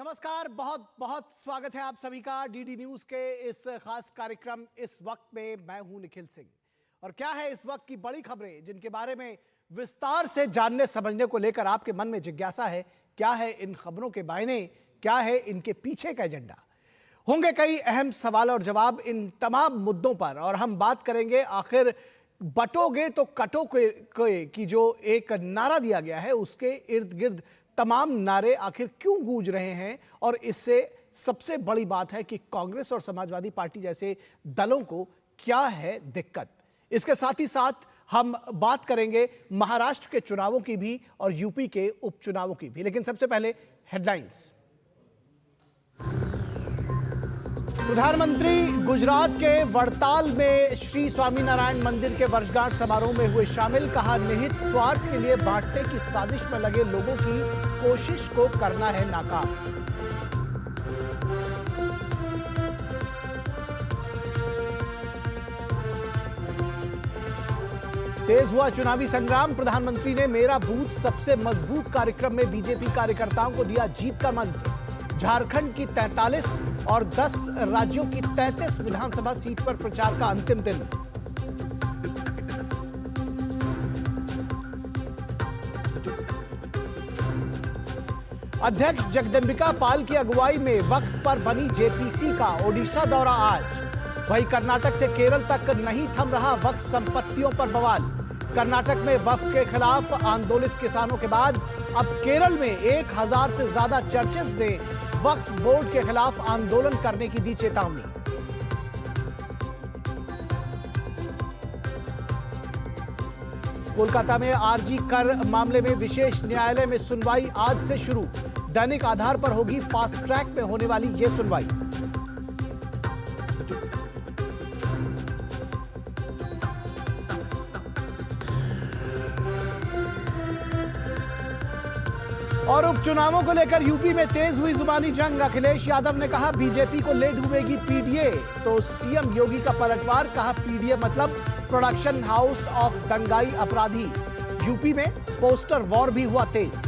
नमस्कार, बहुत बहुत स्वागत है आप सभी का डीडी न्यूज के इस खास कार्यक्रम इस वक्त में। मैं हूं निखिल सिंह और क्या है इस वक्त की बड़ी खबरें जिनके बारे में विस्तार से जानने समझने को लेकर आपके मन में जिज्ञासा है। क्या है इन खबरों के मायने, क्या है इनके पीछे का एजेंडा। होंगे कई अहम सवाल और जवाब इन तमाम मुद्दों पर और हम बात करेंगे आखिर बटोगे तो कटोगे की जो एक नारा दिया गया है उसके इर्द गिर्द तमाम नारे आखिर क्यों गूंज रहे हैं और इससे सबसे बड़ी बात है कि कांग्रेस और समाजवादी पार्टी जैसे दलों को क्या है दिक्कत। इसके साथ ही साथ हम बात करेंगे महाराष्ट्र के चुनावों की भी और यूपी के उपचुनावों की भी, लेकिन सबसे पहले हेडलाइंस। प्रधानमंत्री गुजरात के वड़ताल में श्री स्वामीनारायण मंदिर के वर्षगांठ समारोह में हुए शामिल। कहा, निहित स्वार्थ के लिए बांटने की साजिश में लगे लोगों की कोशिश को करना है नाकाम। तेज हुआ चुनावी संग्राम। प्रधानमंत्री ने मेरा बूथ सबसे मजबूत कार्यक्रम में बीजेपी कार्यकर्ताओं को दिया जीत का मंत्र। झारखंड की 43 और 10 राज्यों की 33 विधानसभा सीट पर प्रचार का अंतिम दिन। अध्यक्ष जगदंबिका पाल की अगुवाई में वक्फ पर बनी जेपीसी का ओडिशा दौरा आज। वहीं कर्नाटक से केरल तक नहीं थम रहा वक्फ संपत्तियों पर बवाल। कर्नाटक में वक्फ के खिलाफ आंदोलित किसानों के बाद अब केरल में 1000 से ज्यादा चर्चेस ने वक्फ बोर्ड के खिलाफ आंदोलन करने की दी चेतावनी। कोलकाता में आरजी कर मामले में विशेष न्यायालय में सुनवाई आज से शुरू। दैनिक आधार पर होगी फास्ट ट्रैक में होने वाली यह सुनवाई। और उपचुनावों को लेकर यूपी में तेज हुई जुबानी जंग। अखिलेश यादव ने कहा बीजेपी को ले डूबेगी पीडीए, तो सीएम योगी का पलटवार। कहा पीडीए मतलब प्रोडक्शन हाउस ऑफ दंगाई अपराधी। यूपी में पोस्टर वॉर भी हुआ तेज।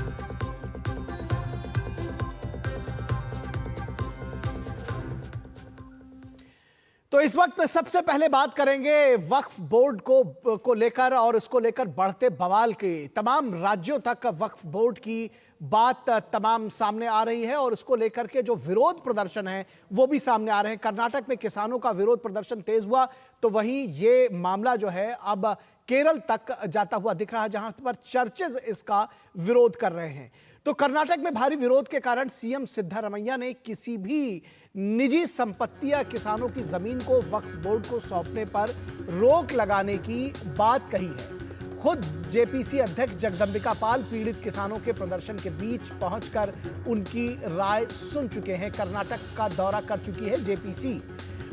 तो इस वक्त में सबसे पहले बात करेंगे वक्फ बोर्ड को लेकर और इसको लेकर बढ़ते बवाल के। तमाम राज्यों तक वक्फ बोर्ड की बात तमाम सामने आ रही है और इसको लेकर के जो विरोध प्रदर्शन है वो भी सामने आ रहे हैं। कर्नाटक में किसानों का विरोध प्रदर्शन तेज हुआ तो वहीं ये मामला जो है अब केरल तक जाता हुआ दिख रहा है जहां पर चर्चेज इसका विरोध कर रहे हैं। तो कर्नाटक में भारी विरोध के कारण सीएम सिद्धरामैया ने किसी भी निजी संपत्ति या किसानों की जमीन को वक्फ बोर्ड को सौंपने पर रोक लगाने की बात कही है। खुद जेपीसी अध्यक्ष जगदंबिका पाल पीड़ित किसानों के प्रदर्शन के बीच पहुंचकर उनकी राय सुन चुके हैं। कर्नाटक का दौरा कर चुकी है जेपीसी।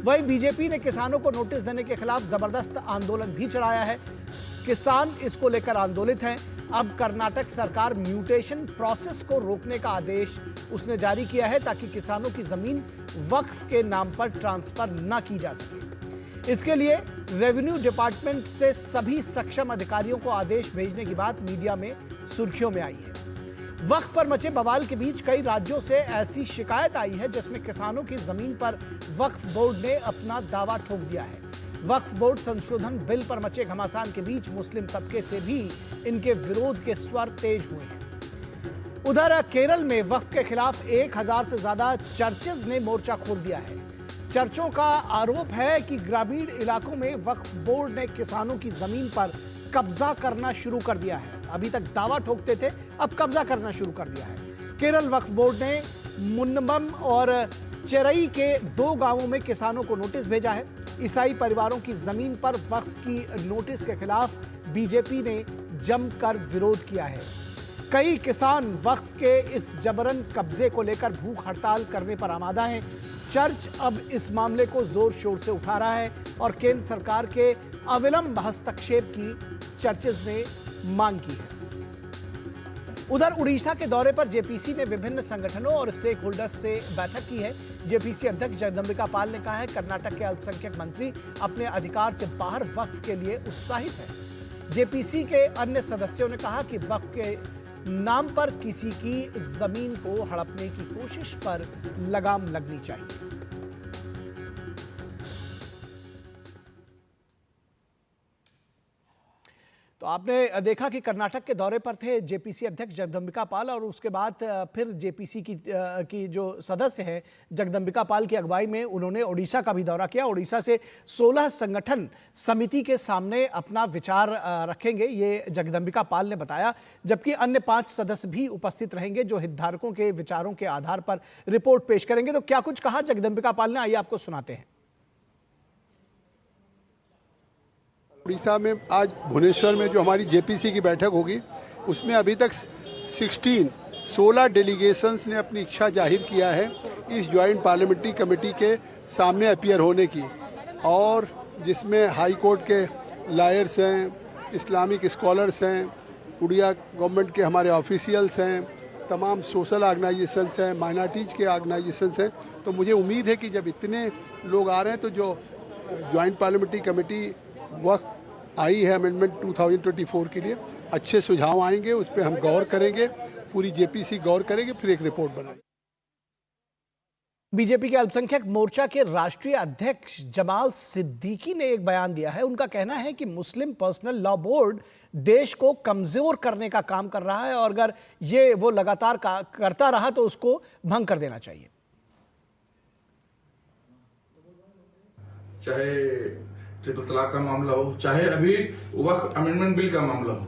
वहीं बीजेपी ने किसानों को नोटिस देने के खिलाफ जबरदस्त आंदोलन भी चलाया है। किसान इसको लेकर आंदोलित हैं। अब कर्नाटक सरकार म्यूटेशन प्रोसेस को रोकने का आदेश उसने जारी किया है ताकि किसानों की जमीन वक्फ के नाम पर ट्रांसफर न की जा सके। इसके लिए रेवेन्यू डिपार्टमेंट से सभी सक्षम अधिकारियों को आदेश भेजने की बात मीडिया में सुर्खियों में आई है। वक्फ पर मचे बवाल के बीच कई राज्यों से ऐसी शिकायत आई है जिसमें किसानों की जमीन पर वक्फ बोर्ड ने अपना दावा ठोक दिया है। वक्फ बोर्ड संशोधन बिल पर मचे घमासान के बीच मुस्लिम तबके से भी इनके विरोध के स्वर तेज हुए हैं। उधर केरल में वक्फ के खिलाफ 1000 से ज्यादा चर्चेज ने मोर्चा खोल दिया है। चर्चों का आरोप है कि ग्रामीण इलाकों में वक्फ बोर्ड ने किसानों की जमीन पर कब्जा करना शुरू कर दिया है। अभी तक दावा ठोकते थे, अब कब्जा करना शुरू कर दिया है। केरल वक्फ बोर्ड ने मुन्नमम और चेरई के 2 गांवों में किसानों को नोटिस भेजा है। ईसाई परिवारों की जमीन पर वक्फ की नोटिस के खिलाफ बीजेपी ने जमकर विरोध किया है। कई किसान वक्फ के इस जबरन कब्जे को लेकर भूख हड़ताल करने पर आमादा हैं। चर्च अब इस मामले को जोर शोर से उठा रहा है और केंद्र सरकार के अविलंब हस्तक्षेप की चर्चेज ने मांग की है। उधर उड़ीसा के दौरे पर जेपीसी ने विभिन्न संगठनों और स्टेक होल्डर्स से बैठक की है। जेपीसी अध्यक्ष जगदंबिका पाल ने कहा है कर्नाटक के अल्पसंख्यक मंत्री अपने अधिकार से बाहर वक्फ के लिए उत्साहित है। जेपीसी के अन्य सदस्यों ने कहा कि वक्फ के नाम पर किसी की जमीन को हड़पने की कोशिश पर लगाम लगनी चाहिए। तो आपने देखा कि कर्नाटक के दौरे पर थे जेपीसी अध्यक्ष जगदंबिका पाल, और उसके बाद फिर जेपीसी की जो सदस्य हैं जगदंबिका पाल की अगुवाई में उन्होंने ओडिशा का भी दौरा किया। ओडिशा से 16 संगठन समिति के सामने अपना विचार रखेंगे, ये जगदंबिका पाल ने बताया, जबकि अन्य 5 सदस्य भी उपस्थित रहेंगे जो हितधारकों के विचारों के आधार पर रिपोर्ट पेश करेंगे। तो क्या कुछ कहा जगदंबिका पाल ने, आइए आपको सुनाते हैं। उड़ीसा में आज भुवनेश्वर में जो हमारी जेपीसी की बैठक होगी उसमें अभी तक 16 डेलीगेशंस ने अपनी इच्छा जाहिर किया है इस ज्वाइंट पार्लियामेंट्री कमेटी के सामने अपीयर होने की, और जिसमें हाई कोर्ट के लॉयर्स हैं, इस्लामिक स्कॉलर्स हैं, उड़िया गवर्नमेंट के हमारे ऑफिशियल्स हैं, तमाम सोशल ऑर्गेनाइजेशंस हैं, माइनॉरिटीज़ के ऑर्गेनाइजेशंस हैं। तो मुझे उम्मीद है कि जब इतने लोग आ रहे हैं तो जो ज्वाइंट पार्लियामेंट्री कमेटी वक्त आई है अमेंडमेंट 2024 के लिए अच्छे सुझाव आएंगे, उस पर हम गौर करेंगे, पूरी जेपीसी गौर करेंगे, फिर एक रिपोर्ट बनाएंगे। बीजेपी के अल्पसंख्यक मोर्चा के राष्ट्रीय अध्यक्ष जमाल सिद्दीकी ने एक बयान दिया है। उनका कहना है कि मुस्लिम पर्सनल लॉ बोर्ड देश को कमजोर करने का काम कर रहा है, और अगर ये वो लगातार करता रहा तो उसको भंग कर देना चाहिए। चाहे ट्रिपल तलाक का मामला हो, चाहे अभी वक्फ अमेंडमेंट बिल का मामला हो,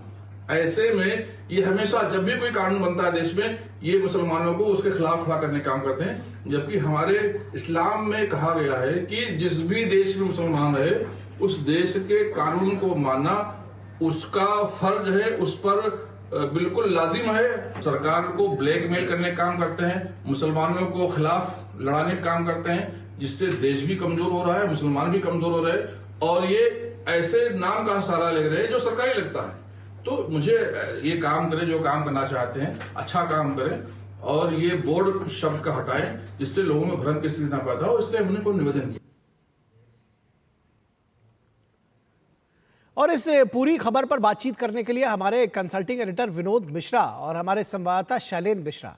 ऐसे में ये हमेशा जब भी कोई कानून बनता है देश में, ये मुसलमानों को उसके खिलाफ खड़ा करने का काम करते हैं। जबकि हमारे इस्लाम में कहा गया है कि जिस भी देश में मुसलमान रहे उस देश के कानून को मानना उसका फर्ज है, उस पर बिल्कुल लाजिम है। सरकार को ब्लैकमेल करने का काम करते हैं, मुसलमानों को खिलाफ लड़ाने का काम करते हैं, जिससे देश भी कमजोर हो रहा है, मुसलमान भी कमजोर हो रहे हैं, और ये ऐसे नाम का सहारा ले रहे हैं जो सरकारी लगता है। तो मुझे ये काम करें, जो काम करना चाहते हैं अच्छा काम करें, और ये बोर्ड शब्द का हटाएं, जिससे लोगों में भ्रम की स्थिति ना पैदा हो। इसलिए हमने को निवेदन किया। और इस पूरी खबर पर बातचीत करने के लिए हमारे कंसल्टिंग एडिटर विनोद मिश्रा और हमारे संवाददाता शैलेंद्र मिश्रा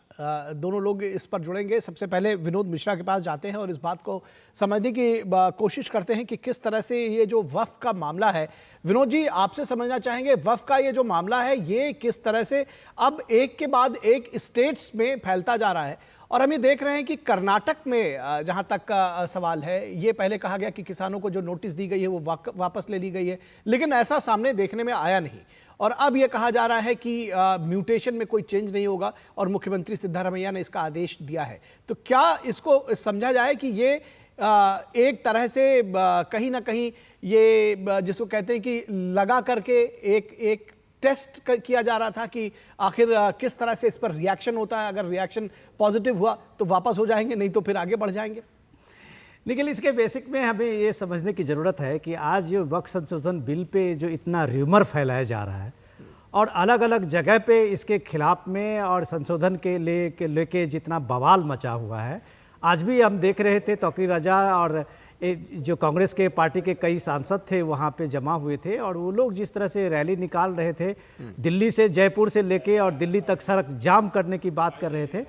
दोनों लोग इस पर जुड़ेंगे। सबसे पहले विनोद मिश्रा के पास जाते हैं और इस बात को समझने की कोशिश करते हैं कि किस तरह से ये जो वक्फ का मामला है, विनोद जी आपसे समझना चाहेंगे वक्फ का ये जो मामला है ये किस तरह से अब एक के बाद एक स्टेट्स में फैलता जा रहा है। और हम ये देख रहे हैं कि कर्नाटक में जहां तक का सवाल है, ये पहले कहा गया कि किसानों को जो नोटिस दी गई है वो वापस ले ली गई है, लेकिन ऐसा सामने देखने में आया नहीं। और अब ये कहा जा रहा है कि म्यूटेशन में कोई चेंज नहीं होगा और मुख्यमंत्री सिद्धारमैया ने इसका आदेश दिया है। तो क्या इसको समझा जाए कि ये एक तरह से कहीं ना कहीं ये जिसको कहते हैं कि लगा करके एक टेस्ट किया जा रहा था कि आखिर किस तरह से इस पर रिएक्शन होता है, अगर रिएक्शन पॉजिटिव हुआ तो वापस हो जाएंगे, नहीं तो फिर आगे बढ़ जाएंगे। लेकिन इसके बेसिक में हमें ये समझने की ज़रूरत है कि आज जो वक्फ संशोधन बिल पे जो इतना र्यूमर फैलाया जा रहा है और अलग अलग जगह पे इसके खिलाफ में और संशोधन के लेके जितना बवाल मचा हुआ है, आज भी हम देख रहे थे तौकीर रजा और जो कांग्रेस के पार्टी के कई सांसद थे वहाँ पे जमा हुए थे और वो लोग जिस तरह से रैली निकाल रहे थे, दिल्ली से जयपुर से लेके और दिल्ली तक सड़क जाम करने की बात कर रहे थे।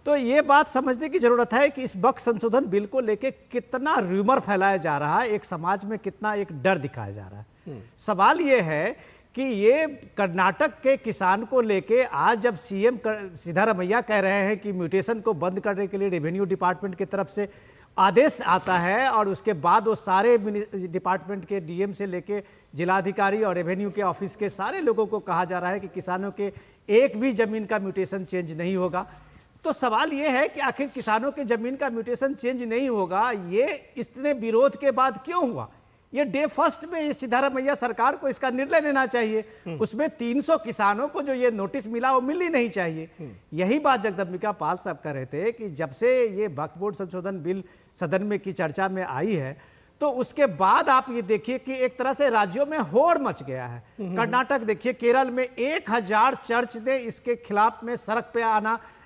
तो ये बात समझने की ज़रूरत है कि इस वक्फ संशोधन बिल को लेके कितना र्यूमर फैलाया जा रहा है, एक समाज में कितना एक डर दिखाया जा रहा है। सवाल ये है कि ये कर्नाटक के किसान को लेके आज जब सीएम सिद्धारमैया कह रहे हैं कि म्यूटेशन को बंद करने के लिए रेवेन्यू डिपार्टमेंट की तरफ से आदेश आता है और उसके बाद वो सारे डिपार्टमेंट के डीएम से लेके जिलाधिकारी और रेवेन्यू के ऑफिस के सारे लोगों को कहा जा रहा है कि किसानों के एक भी ज़मीन का म्यूटेशन चेंज नहीं होगा। तो सवाल ये है कि आखिर किसानों के ज़मीन का म्यूटेशन चेंज नहीं होगा, ये इतने विरोध के बाद क्यों हुआ? ये डे फर्स्ट में ये सिद्धारमैया सरकार को इसका निर्णय लेना चाहिए। उसमें 300 किसानों को जो ये नोटिस मिला वो मिलनी नहीं चाहिए। यही बात जगदंबिका पाल साहब कह रहे थे कि जब से ये वक्फ बोर्ड संशोधन बिल सदन में की चर्चा में आई है तो उसके बाद आप ये देखिए कि एक तरह से राज्यों में होड़ मच गया है। कर्नाटक देखिए, केरल में 1000 चर्च ने इसके खिलाफ में सड़क पे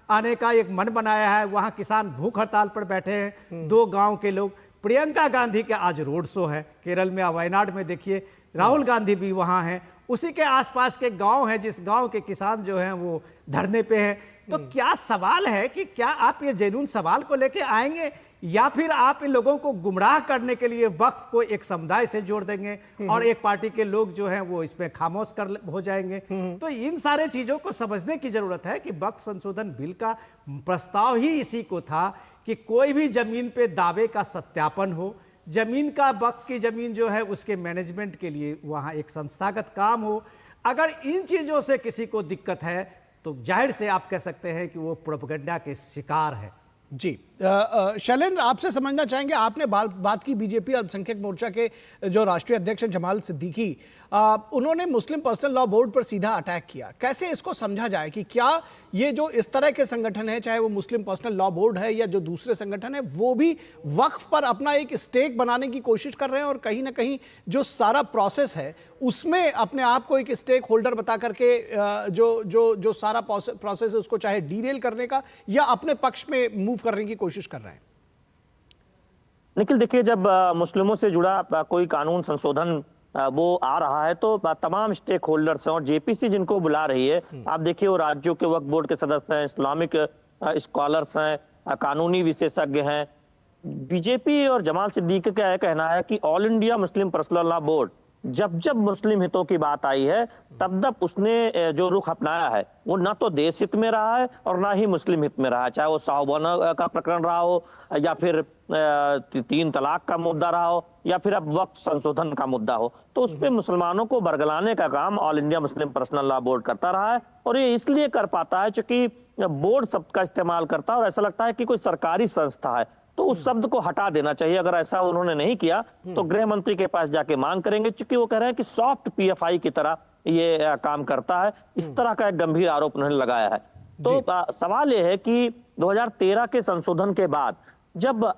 आने का एक मन बनाया है। वहां किसान भूख हड़ताल पर बैठे हैं, 2 गांव के लोग। प्रियंका गांधी के आज रोड शो है केरल में, वायनाड में देखिए राहुल गांधी भी वहां हैं। उसी के आसपास के गांव हैं, जिस गांव के किसान जो हैं वो धरने पे हैं। तो क्या सवाल है कि क्या आप ये जेन्युइन सवाल को लेके आएंगे या फिर आप इन लोगों को गुमराह करने के लिए वक्फ को एक समुदाय से जोड़ देंगे और एक पार्टी के लोग जो हैं वो इसमें खामोश कर हो जाएंगे? तो इन सारे चीजों को समझने की जरूरत है कि वक्फ संशोधन बिल का प्रस्ताव ही इसी को था कि कोई भी जमीन पे दावे का सत्यापन हो, जमीन का वक्फ की जमीन जो है उसके मैनेजमेंट के लिए वहां एक संस्थागत काम हो। अगर इन चीजों से किसी को दिक्कत है तो जाहिर से आप कह सकते हैं कि वो प्रोपेगेंडा के शिकार है। जी शैलेंद्र, आपसे समझना चाहेंगे, आपने बात की बीजेपी अल्पसंख्यक मोर्चा के जो राष्ट्रीय अध्यक्ष हैं जमाल सिद्दीकी, उन्होंने मुस्लिम पर्सनल लॉ बोर्ड पर सीधा अटैक किया। कैसे इसको समझा जाए कि क्या ये जो इस तरह के संगठन है, चाहे वो मुस्लिम पर्सनल लॉ बोर्ड है या जो दूसरे संगठन है, वो भी वक्फ पर अपना एक स्टेक बनाने की कोशिश कर रहे हैं और कहीं ना कहीं जो सारा प्रोसेस है उसमें अपने आप को एक स्टेक होल्डर बता करके जो सारा प्रोसेस है उसको चाहे डीरेल करने का या अपने पक्ष में मूव करने की कोशिश कर रहे हैं? निखिल, देखिए, जब मुस्लिमों से जुड़ा कोई कानून संशोधन वो आ रहा है तो तमाम स्टेक होल्डर्स हैं और जेपीसी जिनको बुला रही है, आप देखिए वो राज्यों के वक्फ बोर्ड के सदस्य हैं, इस्लामिक स्कॉलर्स हैं, कानूनी विशेषज्ञ हैं। बीजेपी और जमाल सिद्दीकी का यह कहना है कि all India Muslim personal law board जब जब मुस्लिम हितों की बात आई है तब तब उसने जो रुख अपनाया है वो ना तो देश हित में रहा है और ना ही मुस्लिम हित में रहा है, चाहे वो साहबाना का प्रकरण रहा हो या फिर 3 तलाक का मुद्दा रहा हो या फिर अब वक्फ संशोधन का मुद्दा हो। तो उस पर मुसलमानों को बरगलाने का काम all India Muslim personal law board करता रहा है और ये इसलिए कर पाता है क्योंकि बोर्ड शब्द का इस्तेमाल करता है और ऐसा लगता है कि कोई सरकारी संस्था है, तो उस शब्द को हटा देना चाहिए। अगर ऐसा उन्होंने नहीं किया तो गृह मंत्री के पास जाके मांग करेंगे, क्योंकि वो कह रहे हैं कि सॉफ्ट पीएफआई की तरह ये काम करता है। इस तरह का एक गंभीर आरोप उन्होंने लगाया है। तो सवाल ये है कि 2013 के संशोधन के बाद जब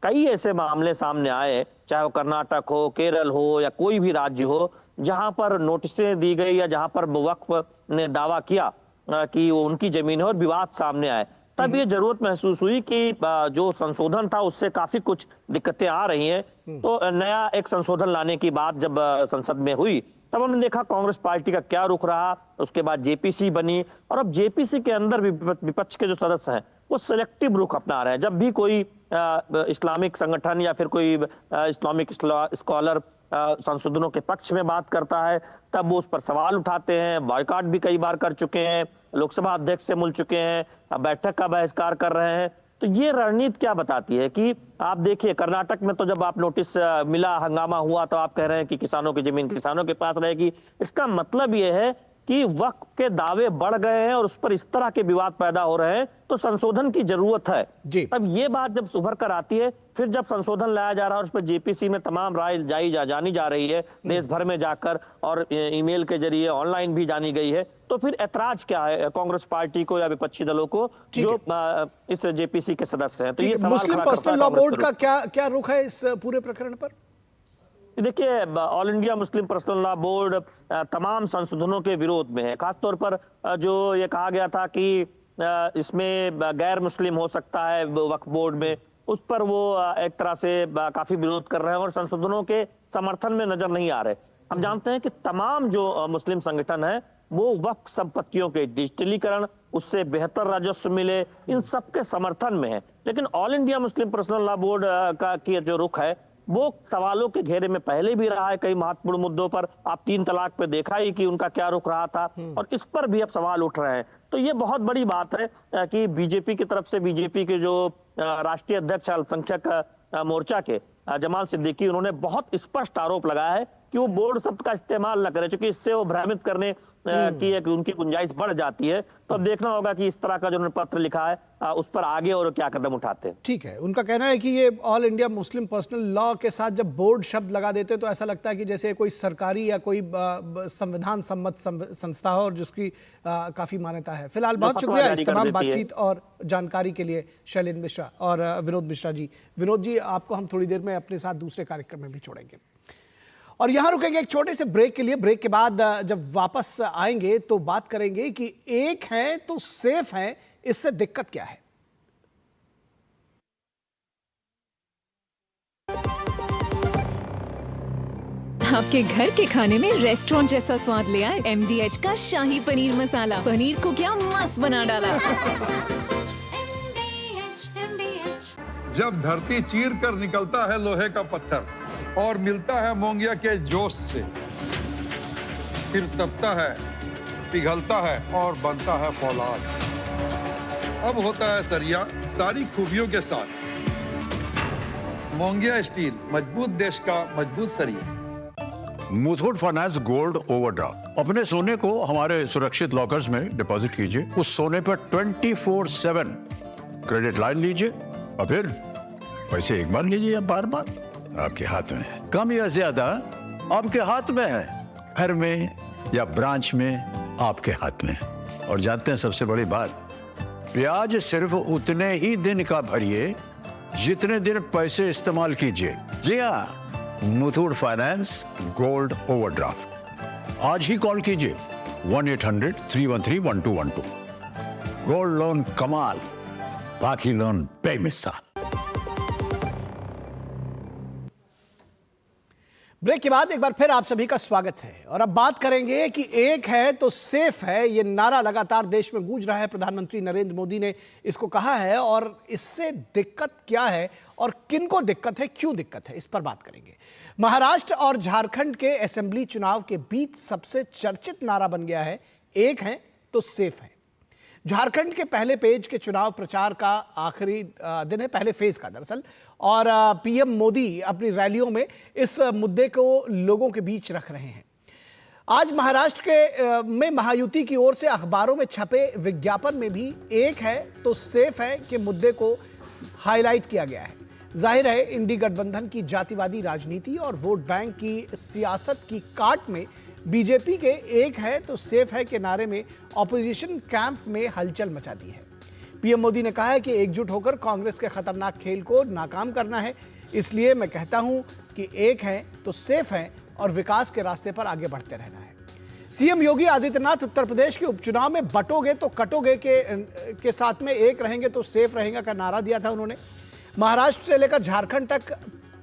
कई ऐसे मामले सामने आए, चाहे वो कर्नाटक हो, केरल हो या कोई भी राज्य हो, जहां पर नोटिसें दी गई या जहां पर वक्फ ने दावा किया कि वो उनकी जमीन है और विवाद सामने आए, तब ये जरूरत महसूस हुई कि जो संशोधन था उससे काफी कुछ दिक्कतें आ रही हैं। तो नया एक संशोधन लाने की बात जब संसद में हुई तब हमने देखा कांग्रेस पार्टी का क्या रुख रहा। उसके बाद जेपीसी बनी और अब जेपीसी के अंदर भी विपक्ष के जो सदस्य हैं वो सिलेक्टिव रुख अपना रहे हैं। जब भी कोई इस्लामिक संगठन या फिर कोई इस्लामिक स्कॉलर संशोधनों के पक्ष में बात करता है तब वो उस पर सवाल उठाते हैं। बॉयकॉट भी कई बार कर चुके हैं, लोकसभा अध्यक्ष से मिल चुके हैं, बैठक का बहिष्कार कर रहे हैं। तो ये रणनीति क्या बताती है कि आप देखिए कर्नाटक में तो जब आप नोटिस मिला, हंगामा हुआ, तो आप कह रहे हैं कि किसानों की जमीन किसानों के पास रहेगी। इसका मतलब ये है कि वक्फ के दावे बढ़ गए हैं और उस पर इस तरह के विवाद पैदा हो रहे हैं, तो संशोधन की जरूरत है जी। तब ये बात जब उभर कर आती है, फिर जब संशोधन लाया जा रहा है और उस पर जेपीसी में तमाम राय जानी जा रही है, देश भर में जाकर और ईमेल के जरिए ऑनलाइन भी जानी गई है, तो फिर ऐतराज क्या है कांग्रेस पार्टी को या विपक्षी दलों को जो इस जेपीसी के सदस्य हैं? तो ये मुस्लिम पर्सनल लॉ बोर्ड का क्या रुख है इस पूरे प्रकरण पर? देखिए, all India Muslim personal law board तमाम संशोधनों के विरोध में है। खासतौर पर जो ये कहा गया था कि इसमें गैर मुस्लिम हो सकता है वक्फ बोर्ड में, उस पर वो एक तरह से काफी विरोध कर रहे हैं और संशोधनों के समर्थन में नजर नहीं आ रहे। हम जानते हैं कि तमाम जो मुस्लिम संगठन है वो वक्फ संपत्तियों के डिजिटलीकरण, उससे बेहतर राजस्व मिले, इन सब के समर्थन में है। लेकिन all India Muslim personal law board का की जो रुख है वो सवालों के घेरे में पहले भी रहा है। कई महत्वपूर्ण मुद्दों पर आप 3 तलाक पे देखा ही कि उनका क्या रुख रहा था और इस पर भी अब सवाल उठ रहे हैं। तो ये बहुत बड़ी बात है कि बीजेपी की तरफ से, बीजेपी के जो राष्ट्रीय अध्यक्ष अल्पसंख्यक मोर्चा के जमाल सिद्दीकी, उन्होंने बहुत स्पष्ट आरोप लगाया है कि वो बोर्ड शब्द का इस्तेमाल न करें, क्योंकि इससे वो भ्रमित करने की एक उनकी गुंजाइश बढ़ जाती है। तो अब देखना होगा कि इस तरह का जो उन्होंने पत्र लिखा है उस पर आगे और क्या कदम उठाते हैं। ठीक है, उनका कहना है कि ये all India Muslim personal law के साथ जब बोर्ड शब्द लगा देते तो ऐसा लगता है कि जैसे कोई सरकारी या कोई संविधान सम्मत संस्था हो और जिसकी काफी मान्यता है। फिलहाल बहुत शुक्रिया इस तमाम बातचीत और जानकारी के लिए शैलेंद्र मिश्रा और विनोद मिश्रा जी। विनोद जी, आपको हम थोड़ी देर में अपने साथ दूसरे कार्यक्रम में भी छोड़ेंगे और यहां रुकेंगे एक छोटे से ब्रेक के लिए। ब्रेक के बाद जब वापस आएंगे तो बात करेंगे कि एक है तो सेफ है, इससे दिक्कत क्या है। आपके घर के खाने में रेस्टोरेंट जैसा स्वाद ले आए MDH का शाही पनीर मसाला। पनीर को क्या मस्त बना डाला। जब धरती चीर कर निकलता है लोहे का पत्थर और मिलता है मोंगिया के जोश से, फिर तपता है, पिघलता है और बनता है फौलाद। अब होता है सरिया सारी खूबियों के साथ। मोंगिया स्टील, मजबूत देश का मजबूत सरिया। Muthoot finance gold overdraft. अपने सोने को हमारे सुरक्षित लॉकर्स में डिपॉजिट कीजिए। उस सोने पर 24/7 क्रेडिट लाइन लीजिए और फिर पैसे एक बार लीजिए या बार बार, आपके हाथ में है। कम या ज्यादा आपके हाथ में है, घर में या ब्रांच में आपके हाथ में है। और जानते हैं सबसे बड़ी बात, ब्याज सिर्फ उतने ही दिन का भरिए जितने दिन पैसे इस्तेमाल कीजिए। जी हाँ, मुथूट फाइनेंस गोल्ड ओवरड्राफ्ट। आज ही कॉल कीजिए 1-800-313-1212। गोल्ड लोन कमाल, बाकी लोन बेमिसाल। ब्रेक के बाद एक बार फिर आप सभी का स्वागत है और अब बात करेंगे कि एक है तो सेफ है। ये नारा लगातार देश में गूंज रहा है। प्रधानमंत्री नरेंद्र मोदी ने इसको कहा है और इससे दिक्कत क्या है और किनको दिक्कत है, क्यों दिक्कत है, इस पर बात करेंगे। महाराष्ट्र और झारखंड के असेंबली चुनाव के बीच सबसे चर्चित नारा बन गया है, एक है तो सेफ है। झारखंड के पहले पेज के चुनाव प्रचार का आखिरी दिन है, पहले फेज का दरअसल, और पीएम मोदी अपनी रैलियों में इस मुद्दे को लोगों के बीच रख रहे हैं। आज महाराष्ट्र के में महायुति की ओर से अखबारों में छपे विज्ञापन में भी एक है तो सेफ है के मुद्दे को हाईलाइट किया गया है। जाहिर है इंडी गठबंधन की जातिवादी राजनीति और वोट बैंक की सियासत की काट में बीजेपी के एक है तो सेफ है के नारे में ऑपोजिशन कैंप में हलचल मचा दी है। पीएम मोदी ने कहा है कि एकजुट होकर कांग्रेस के खतरनाक खेल को नाकाम करना है। इसलिए मैं कहता हूं कि एक है तो सेफ है और विकास के रास्ते पर आगे बढ़ते रहना है। सीएम योगी आदित्यनाथ उत्तर प्रदेश के उपचुनाव में बटोगे तो कटोगे के साथ में एक रहेंगे तो सेफ रहेगा का नारा दिया था उन्होंने। महाराष्ट्र से लेकर झारखंड तक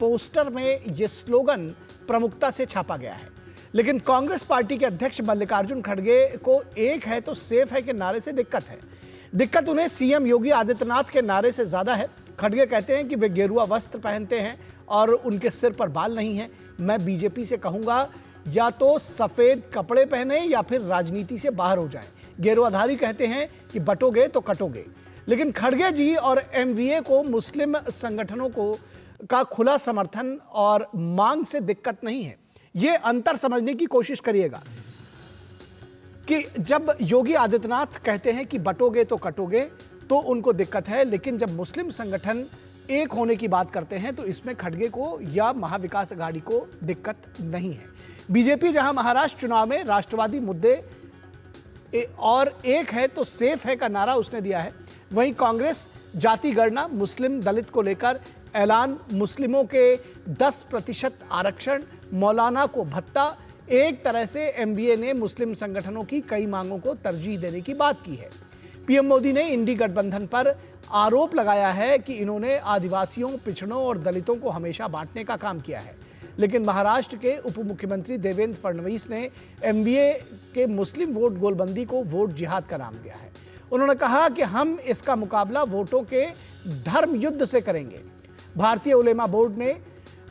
पोस्टर में यह स्लोगन प्रमुखता से छापा गया है। लेकिन कांग्रेस पार्टी के अध्यक्ष मल्लिकार्जुन खड़गे को एक है तो सेफ है के नारे से दिक्कत है। दिक्कत उन्हें सीएम योगी आदित्यनाथ के नारे से ज्यादा है। खड़गे कहते हैं कि वे गेरुआ वस्त्र पहनते हैं और उनके सिर पर बाल नहीं है। मैं बीजेपी से कहूंगा या तो सफेद कपड़े पहने या फिर राजनीति से बाहर हो जाएं। गेरुआधारी कहते हैं कि बटोगे तो कटोगे। लेकिन खड़गे जी और एमवीए को मुस्लिम संगठनों का खुला समर्थन और मांग से दिक्कत नहीं है। ये अंतर समझने की कोशिश करिएगा कि जब योगी आदित्यनाथ कहते हैं कि बटोगे तो कटोगे तो उनको दिक्कत है, लेकिन जब मुस्लिम संगठन एक होने की बात करते हैं तो इसमें खड़गे को या महाविकास अघाड़ी को दिक्कत नहीं है। बीजेपी जहां महाराष्ट्र चुनाव में राष्ट्रवादी मुद्दे और एक है तो सेफ है का नारा उसने दिया है, वहीं कांग्रेस जाति गणना, मुस्लिम दलित को लेकर ऐलान, मुस्लिमों के 10% आरक्षण, मौलाना को भत्ता, एक तरह से एमबीए ने मुस्लिम संगठनों की कई मांगों को तरजीह देने की बात की है। पीएम मोदी ने इंडी गठबंधन पर आरोप लगाया है कि इन्होंने आदिवासियों, पिछड़ों और दलितों को हमेशा बांटने का काम किया है। लेकिन महाराष्ट्र के उप मुख्यमंत्री देवेंद्र फडणवीस ने एमबीए के मुस्लिम वोट गोलबंदी को वोट जिहाद का नाम दिया है। उन्होंने कहा कि हम इसका मुकाबला वोटों के धर्म युद्ध से करेंगे। भारतीय उलेमा बोर्ड ने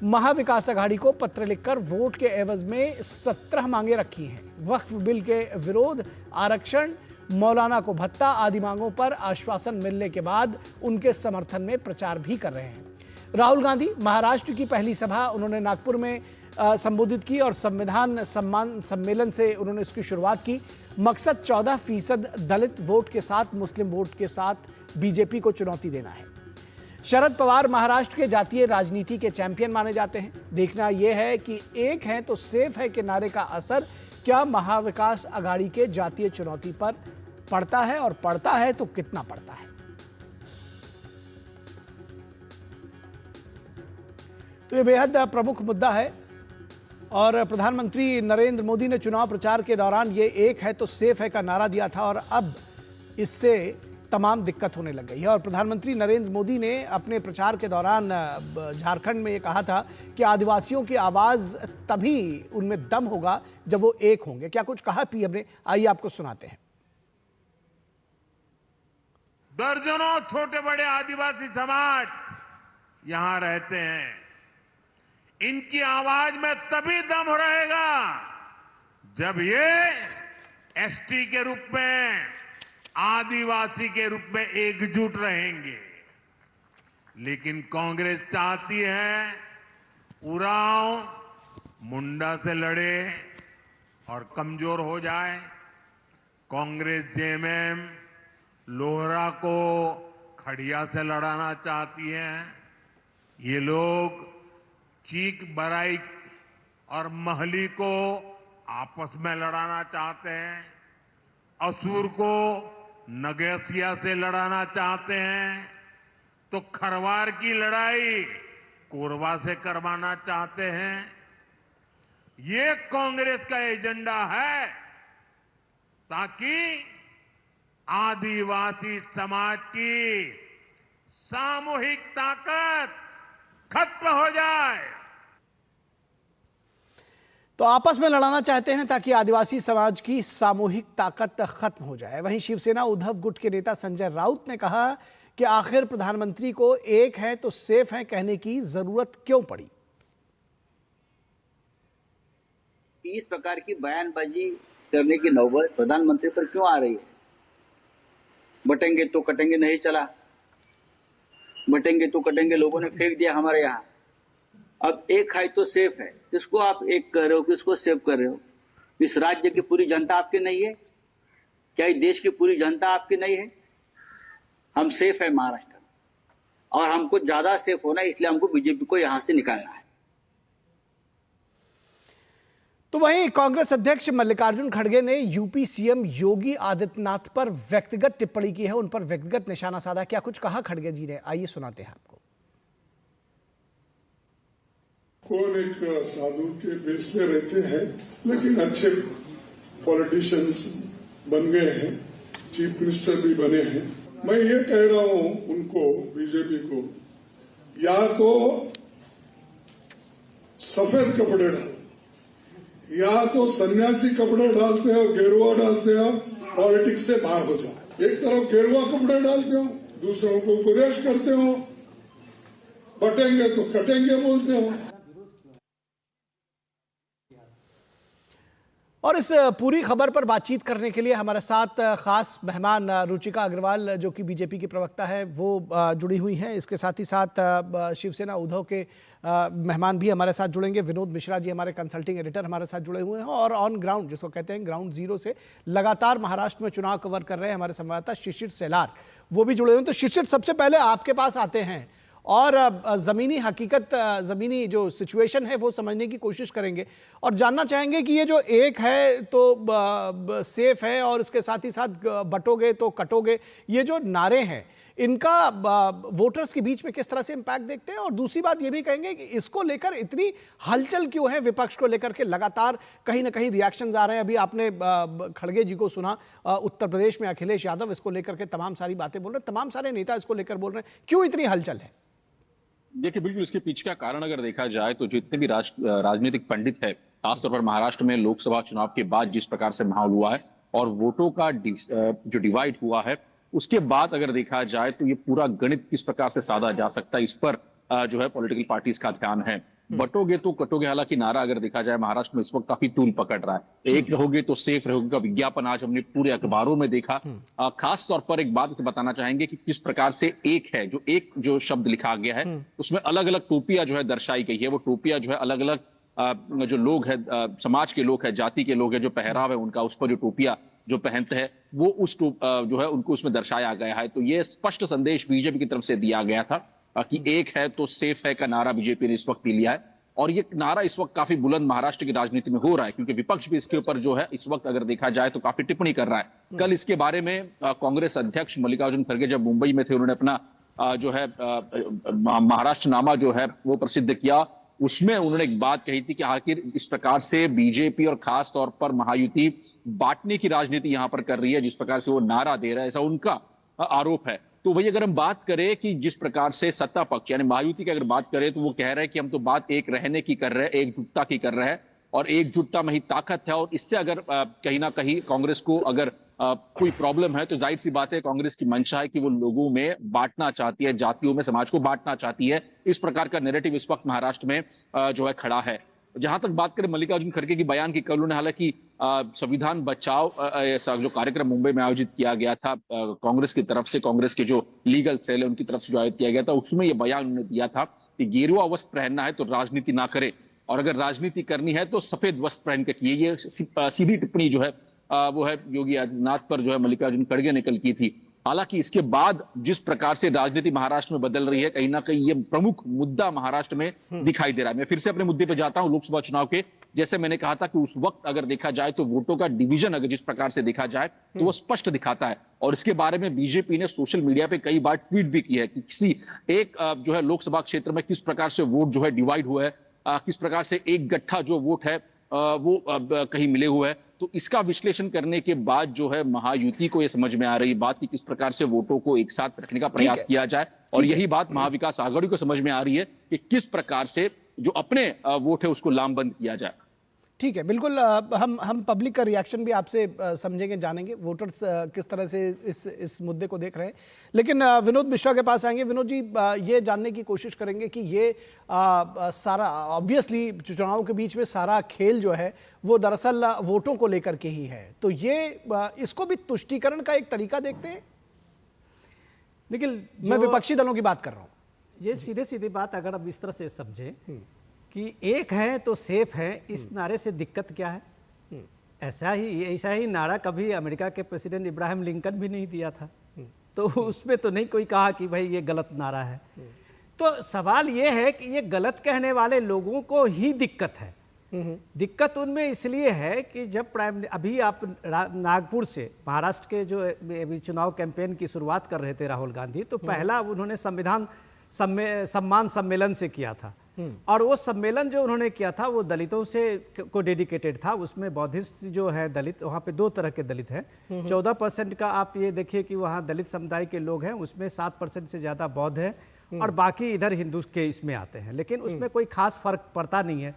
महाविकास अघाड़ी को पत्र लिखकर वोट के एवज में 17 मांगे रखी हैं। वक्फ बिल के विरोध, आरक्षण, मौलाना को भत्ता आदि मांगों पर आश्वासन मिलने के बाद उनके समर्थन में प्रचार भी कर रहे हैं। राहुल गांधी महाराष्ट्र की पहली सभा उन्होंने नागपुर में संबोधित की और संविधान सम्मान सम्मेलन से उन्होंने इसकी शुरुआत की। मकसद 14% दलित वोट के साथ मुस्लिम वोट के साथ बीजेपी को चुनौती देना है। शरद पवार महाराष्ट्र के जातीय राजनीति के चैंपियन माने जाते हैं। देखना यह है कि एक है तो सेफ है के नारे का असर क्या महाविकास अघाड़ी के जातीय चुनौती पर पड़ता है और पड़ता है तो कितना पड़ता है। तो ये बेहद प्रमुख मुद्दा है और प्रधानमंत्री नरेंद्र मोदी ने चुनाव प्रचार के दौरान ये एक है तो सेफ है का नारा दिया था और अब इससे तमाम दिक्कत होने लग गई है। और प्रधानमंत्री नरेंद्र मोदी ने अपने प्रचार के दौरान झारखंड में ये कहा था कि आदिवासियों की आवाज तभी उनमें दम होगा जब वो एक होंगे। क्या कुछ कहा पीएम ने, आइए आपको सुनाते हैं। दर्जनों छोटे बड़े आदिवासी समाज यहां रहते हैं। इनकी आवाज में तभी दम रहेगा जब ये एसटी के रूप में, आदिवासी के रूप में एकजुट रहेंगे। लेकिन कांग्रेस चाहती है उरांव मुंडा से लड़े और कमजोर हो जाए। कांग्रेस जेएमएम लोहरा को खड़िया से लड़ाना चाहती है। ये लोग चीक बराई और महली को आपस में लड़ाना चाहते हैं। असुर को नगेसिया से लड़ाना चाहते हैं, तो खरवार की लड़ाई कोरबा से करवाना चाहते हैं। ये कांग्रेस का एजेंडा है ताकि आदिवासी समाज की सामूहिक ताकत खत्म हो जाए। तो आपस में लड़ाना चाहते हैं ताकि आदिवासी समाज की सामूहिक ताकत खत्म हो जाए। वहीं शिवसेना उद्धव गुट के नेता संजय राउत ने कहा कि आखिर प्रधानमंत्री को एक है तो सेफ है कहने की जरूरत क्यों पड़ी। इस प्रकार की बयानबाजी करने की नौबत प्रधानमंत्री पर क्यों आ रही है? बटेंगे तो कटेंगे नहीं चला, बटेंगे तो कटेंगे लोगों ने फेंक दिया हमारे यहाँ। अब एक है तो सेफ है, किसको आप एक कर रहे हो, किसको सेव कर रहे हो? इस राज्य की पूरी जनता आपकी नहीं है क्या? इस देश की पूरी जनता आपकी नहीं है? हम सेफ है महाराष्ट्र में, और हमको ज्यादा सेफ होना है, इसलिए हमको बीजेपी को यहां से निकालना है। तो वहीं कांग्रेस अध्यक्ष मल्लिकार्जुन खड़गे ने यूपी सीएम योगी आदित्यनाथ पर व्यक्तिगत टिप्पणी की है, उन पर व्यक्तिगत निशाना साधा। क्या कुछ कहा खड़गे जी ने, आइए सुनाते हैं आपको। कौन एक साधु के बेस में रहते हैं, लेकिन अच्छे पॉलिटिशियंस बन गए हैं, चीफ मिनिस्टर भी बने हैं। मैं ये कह रहा हूं उनको, बीजेपी को, या तो सफेद कपड़े डालो, या तो सन्यासी कपड़े डालते हो, गेरुआ डालते हो, पॉलिटिक्स से बाहर हो जाओ। एक तरफ गेरुआ कपड़े डालते हो, दूसरों को उपदेश करते हो, बटेंगे तो कटेंगे बोलते हो। और इस पूरी खबर पर बातचीत करने के लिए हमारे साथ खास मेहमान रुचिका अग्रवाल, जो कि बीजेपी की प्रवक्ता है, वो जुड़ी हुई हैं। इसके साथ ही साथ शिवसेना उद्धव के मेहमान भी हमारे साथ जुड़ेंगे। विनोद मिश्रा जी हमारे कंसल्टिंग एडिटर हमारे साथ जुड़े हुए हैं, और ऑन ग्राउंड, जिसको कहते हैं ग्राउंड जीरो से लगातार महाराष्ट्र में चुनाव कवर कर रहे हैं हमारे संवाददाता शिशिर सेलार, वो भी जुड़े हुए हैं। तो शिशिर, सबसे पहले आपके पास आते हैं और ज़मीनी हकीकत, ज़मीनी जो सिचुएशन है वो समझने की कोशिश करेंगे, और जानना चाहेंगे कि ये जो एक है तो सेफ है और इसके साथ ही साथ बटोगे तो कटोगे, ये जो नारे हैं इनका वोटर्स के बीच में किस तरह से इम्पैक्ट देखते हैं। और दूसरी बात ये भी कहेंगे कि इसको लेकर इतनी हलचल क्यों है, विपक्ष को लेकर के लगातार कहीं ना कहीं रिएक्शंस आ रहे हैं। अभी आपने खड़गे जी को सुना, उत्तर प्रदेश में अखिलेश यादव इसको लेकर के तमाम सारी बातें बोल रहे हैं, तमाम सारे नेता इसको लेकर बोल रहे हैं। क्यों इतनी हलचल है? देखिए, बिल्कुल इसके पीछे का कारण अगर देखा जाए तो जितने भी राजनीतिक पंडित है, खासतौर पर महाराष्ट्र में लोकसभा चुनाव के बाद जिस प्रकार से माहौल हुआ है और वोटों का जो डिवाइड हुआ है, उसके बाद अगर देखा जाए तो ये पूरा गणित किस प्रकार से साधा जा सकता है, इस पर जो है पॉलिटिकल पार्टीज का ध्यान है। बटोगे तो कटोगे, हालांकि नारा अगर देखा जाए महाराष्ट्र में इस वक्त काफी तूल पकड़ रहा है। एक रहोगे तो सेफ रहोगे का विज्ञापन आज हमने पूरे अखबारों में देखा। खास तौर पर एक बात इसे बताना चाहेंगे कि किस प्रकार से एक है, जो शब्द लिखा गया है उसमें अलग अलग टोपियां जो है दर्शाई गई है। वो टोपियां जो है अलग अलग जो लोग है, समाज के लोग है, जाति के लोग है, जो पहराव है उनका, उस पर जो टोपियां जो पहनते हैं वो उस जो है उनको उसमें दर्शाया गया है। तो ये स्पष्ट संदेश बीजेपी की तरफ से दिया गया था कि एक है तो सेफ है का नारा बीजेपी ने इस वक्त लिया है, और ये नारा इस वक्त काफी बुलंद महाराष्ट्र की राजनीति में हो रहा है, क्योंकि विपक्ष भी इसके ऊपर जो है इस वक्त अगर देखा जाए तो काफी टिप्पणी कर रहा है। कल इसके बारे में कांग्रेस अध्यक्ष मल्लिकार्जुन खड़गे जब मुंबई में थे, उन्होंने अपना जो है महाराष्ट्र नामा जो है वो प्रसिद्ध किया। उसमें उन्होंने एक बात कही थी कि आखिर इस प्रकार से बीजेपी और खास तौर पर महायुति बांटने की राजनीति यहां पर कर रही है, जिस प्रकार से वो नारा दे रहा है, ऐसा उनका आरोप है। तो वही अगर हम बात करें कि जिस प्रकार से सत्ता पक्ष यानी महायुति की अगर बात करें तो वो कह रहे हैं कि हम तो बात एक रहने की कर रहे हैं, एकजुटता की कर रहे हैं और एकजुटता में ही ताकत है। और इससे अगर कहीं ना कहीं कांग्रेस को अगर कोई प्रॉब्लम है तो जाहिर सी बात है कांग्रेस की मंशा है कि वो लोगों में बांटना चाहती है, जातियों में, समाज को बांटना चाहती है। इस प्रकार का नैरेटिव इस वक्त महाराष्ट्र में जो है खड़ा है। जहां तक बात करें मल्लिकार्जुन खड़गे की बयान की, कल उन्होंने हालांकि संविधान बचाओ ऐसा जो कार्यक्रम मुंबई में आयोजित किया गया था कांग्रेस की तरफ से, कांग्रेस के जो लीगल सेल है उनकी तरफ से जो आयोजित किया गया था, उसमें यह बयान उन्होंने दिया था कि गेरुआ वस्त्र पहनना है तो राजनीति ना करे और अगर राजनीति करनी है तो सफेद वस्त्र पहन के किए। ये सीधी टिप्पणी जो है वो है योगी आदित्यनाथ पर जो है मल्लिकार्जुन खड़गे ने कल की थी। हालांकि इसके बाद जिस प्रकार से राजनीति महाराष्ट्र में बदल रही है, कहीं ना कहीं ये प्रमुख मुद्दा महाराष्ट्र में दिखाई दे रहा है। मैं फिर से अपने मुद्दे पे जाता हूं, लोकसभा चुनाव के। जैसे मैंने कहा था कि उस वक्त अगर देखा जाए तो वोटों का डिवीजन अगर जिस प्रकार से देखा जाए तो वो स्पष्ट दिखाता है। और इसके बारे में बीजेपी ने सोशल मीडिया पे कई बार ट्वीट भी की है कि किसी एक जो है लोकसभा क्षेत्र में किस प्रकार से वोट जो है डिवाइड हुआ है, किस प्रकार से एक गट्ठा जो वोट है वो कहीं मिले हुए है। तो इसका विश्लेषण करने के बाद जो है महायुति को यह समझ में आ रही बात कि किस प्रकार से वोटों को एक साथ रखने का प्रयास किया जाए। और यही बात महाविकास आघाड़ी को समझ में आ रही है कि किस प्रकार से जो अपने वोट है उसको लामबंद किया जाए। ठीक है, बिल्कुल। हम पब्लिक का रिएक्शन भी आपसे समझेंगे, जानेंगे वोटर्स किस तरह से इस मुद्दे को देख रहे हैं। लेकिन विनोद मिश्रा के पास आएंगे। विनोद जी, ये जानने की कोशिश करेंगे कि ये सारा ऑब्वियसली चुनाव के बीच में सारा खेल जो है वो दरअसल वोटों को लेकर के ही है, तो ये इसको भी तुष्टीकरण का एक तरीका देखते हैं? लेकिन मैं विपक्षी दलों की बात कर रहा हूँ। ये सीधे सीधे बात अगर अब इस तरह से समझे कि एक है तो सेफ है, इस नारे से दिक्कत क्या है? ऐसा ही नारा कभी अमेरिका के प्रेसिडेंट इब्राहिम लिंकन भी नहीं दिया था, तो उसमें तो नहीं कोई कहा कि भाई ये गलत नारा है। तो सवाल ये है कि ये गलत कहने वाले लोगों को ही दिक्कत है। दिक्कत उनमें इसलिए है कि जब अभी आप नागपुर से महाराष्ट्र के जो अभी चुनाव कैंपेन की शुरुआत कर रहे थे राहुल गांधी, तो पहला उन्होंने संविधान सम्मान सम्मेलन से किया था। और वो सम्मेलन जो उन्होंने किया था वो दलितों से को डेडिकेटेड था। उसमें बौद्धिस्ट जो है दलित, वहाँ पे 2 तरह के दलित हैं। 14% का आप ये देखिए कि वहाँ दलित समुदाय के लोग हैं, उसमें 7% से ज़्यादा बौद्ध है और बाकी इधर हिंदू के इसमें आते हैं, लेकिन उसमें कोई खास फर्क पड़ता नहीं है।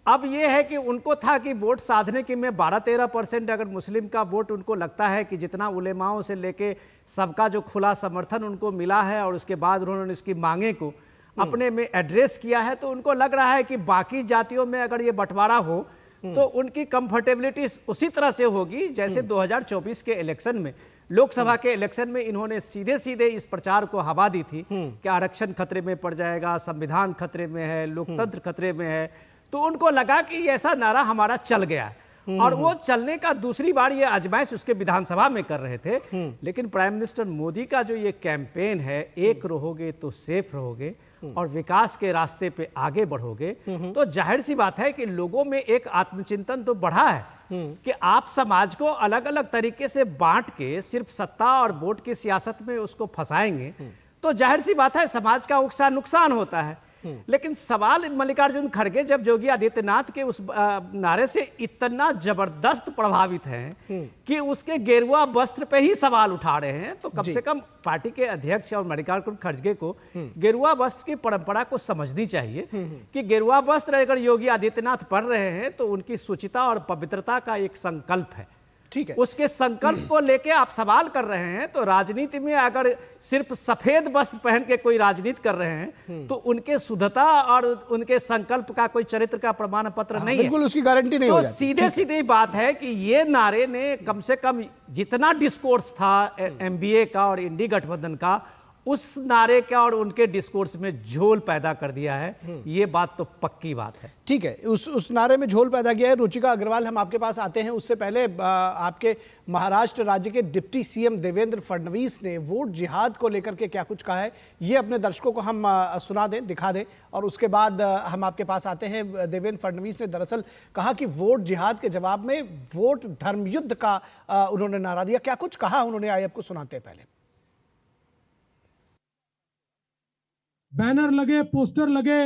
अब ये है कि उनको था कि वोट साधने की में 12-13% अगर मुस्लिम का वोट उनको लगता है कि जितना उलेमाओं से लेके सबका जो खुला समर्थन उनको मिला है और उसके बाद उन्होंने इसकी मांगे को अपने में एड्रेस किया है, तो उनको लग रहा है कि बाकी जातियों में अगर ये बंटवारा हो तो उनकी कंफर्टेबिलिटी उसी तरह से होगी जैसे 2024 के इलेक्शन में, लोकसभा के इलेक्शन में इन्होंने सीधे सीधे इस प्रचार को हवा दी थी कि आरक्षण खतरे में पड़ जाएगा, संविधान खतरे में है, लोकतंत्र खतरे में है। तो उनको लगा कि ऐसा नारा हमारा चल गया है और वो चलने का दूसरी बार ये आजमाइश उसके विधानसभा में कर रहे थे। लेकिन प्राइम मिनिस्टर मोदी का जो ये कैंपेन है, एक रहोगे तो सेफ रहोगे और विकास के रास्ते पे आगे बढ़ोगे, तो जाहिर सी बात है कि लोगों में एक आत्मचिंतन तो बढ़ा है कि आप समाज को अलग अलग तरीके से बांट के सिर्फ सत्ता और वोट की सियासत में उसको फंसाएंगे तो जाहिर सी बात है समाज का उसका नुकसान होता है। लेकिन सवाल मल्लिकार्जुन खड़गे जब योगी आदित्यनाथ के उस नारे से इतना जबरदस्त प्रभावित हैं कि उसके गेरुआ वस्त्र पे ही सवाल उठा रहे हैं, तो कम से कम पार्टी के अध्यक्ष और मल्लिकार्जुन खड़गे को गेरुआ वस्त्र की परंपरा को समझनी चाहिए कि गेरुआ वस्त्र अगर योगी आदित्यनाथ पहन रहे हैं तो उनकी शुचिता और पवित्रता का एक संकल्प है। ठीक है, उसके संकल्प को लेके आप सवाल कर रहे हैं। तो राजनीति में अगर सिर्फ सफेद वस्त्र पहन के कोई राजनीति कर रहे हैं तो उनके शुद्धता और उनके संकल्प का कोई चरित्र का प्रमाण पत्र नहीं है, बिल्कुल उसकी गारंटी नहीं हो जाती। सीधे सीधे बात है कि ये नारे ने कम से कम जितना डिस्कोर्स था एमबीए का और इंडी गठबंधन का, उस नारे का और उनके डिस्कोर्स में झोल पैदा कर दिया है। ये बात तो पक्की बात है। ठीक है, उस नारे में झोल पैदा किया है। रुचिका अग्रवाल, हम आपके पास आते हैं। उससे पहले आपके महाराष्ट्र राज्य के डिप्टी सीएम देवेंद्र फडणवीस ने वोट जिहाद को लेकर के क्या कुछ कहा है, ये अपने दर्शकों को हम सुना दें, दिखा दें, और उसके बाद हम आपके पास आते हैं। देवेंद्र फडणवीस ने दरअसल कहा कि वोट जिहाद के जवाब में वोट धर्मयुद्ध का उन्होंने नारा दिया। क्या कुछ कहा उन्होंने, आइए आपको सुनाते हैं। पहले बैनर लगे, पोस्टर लगे,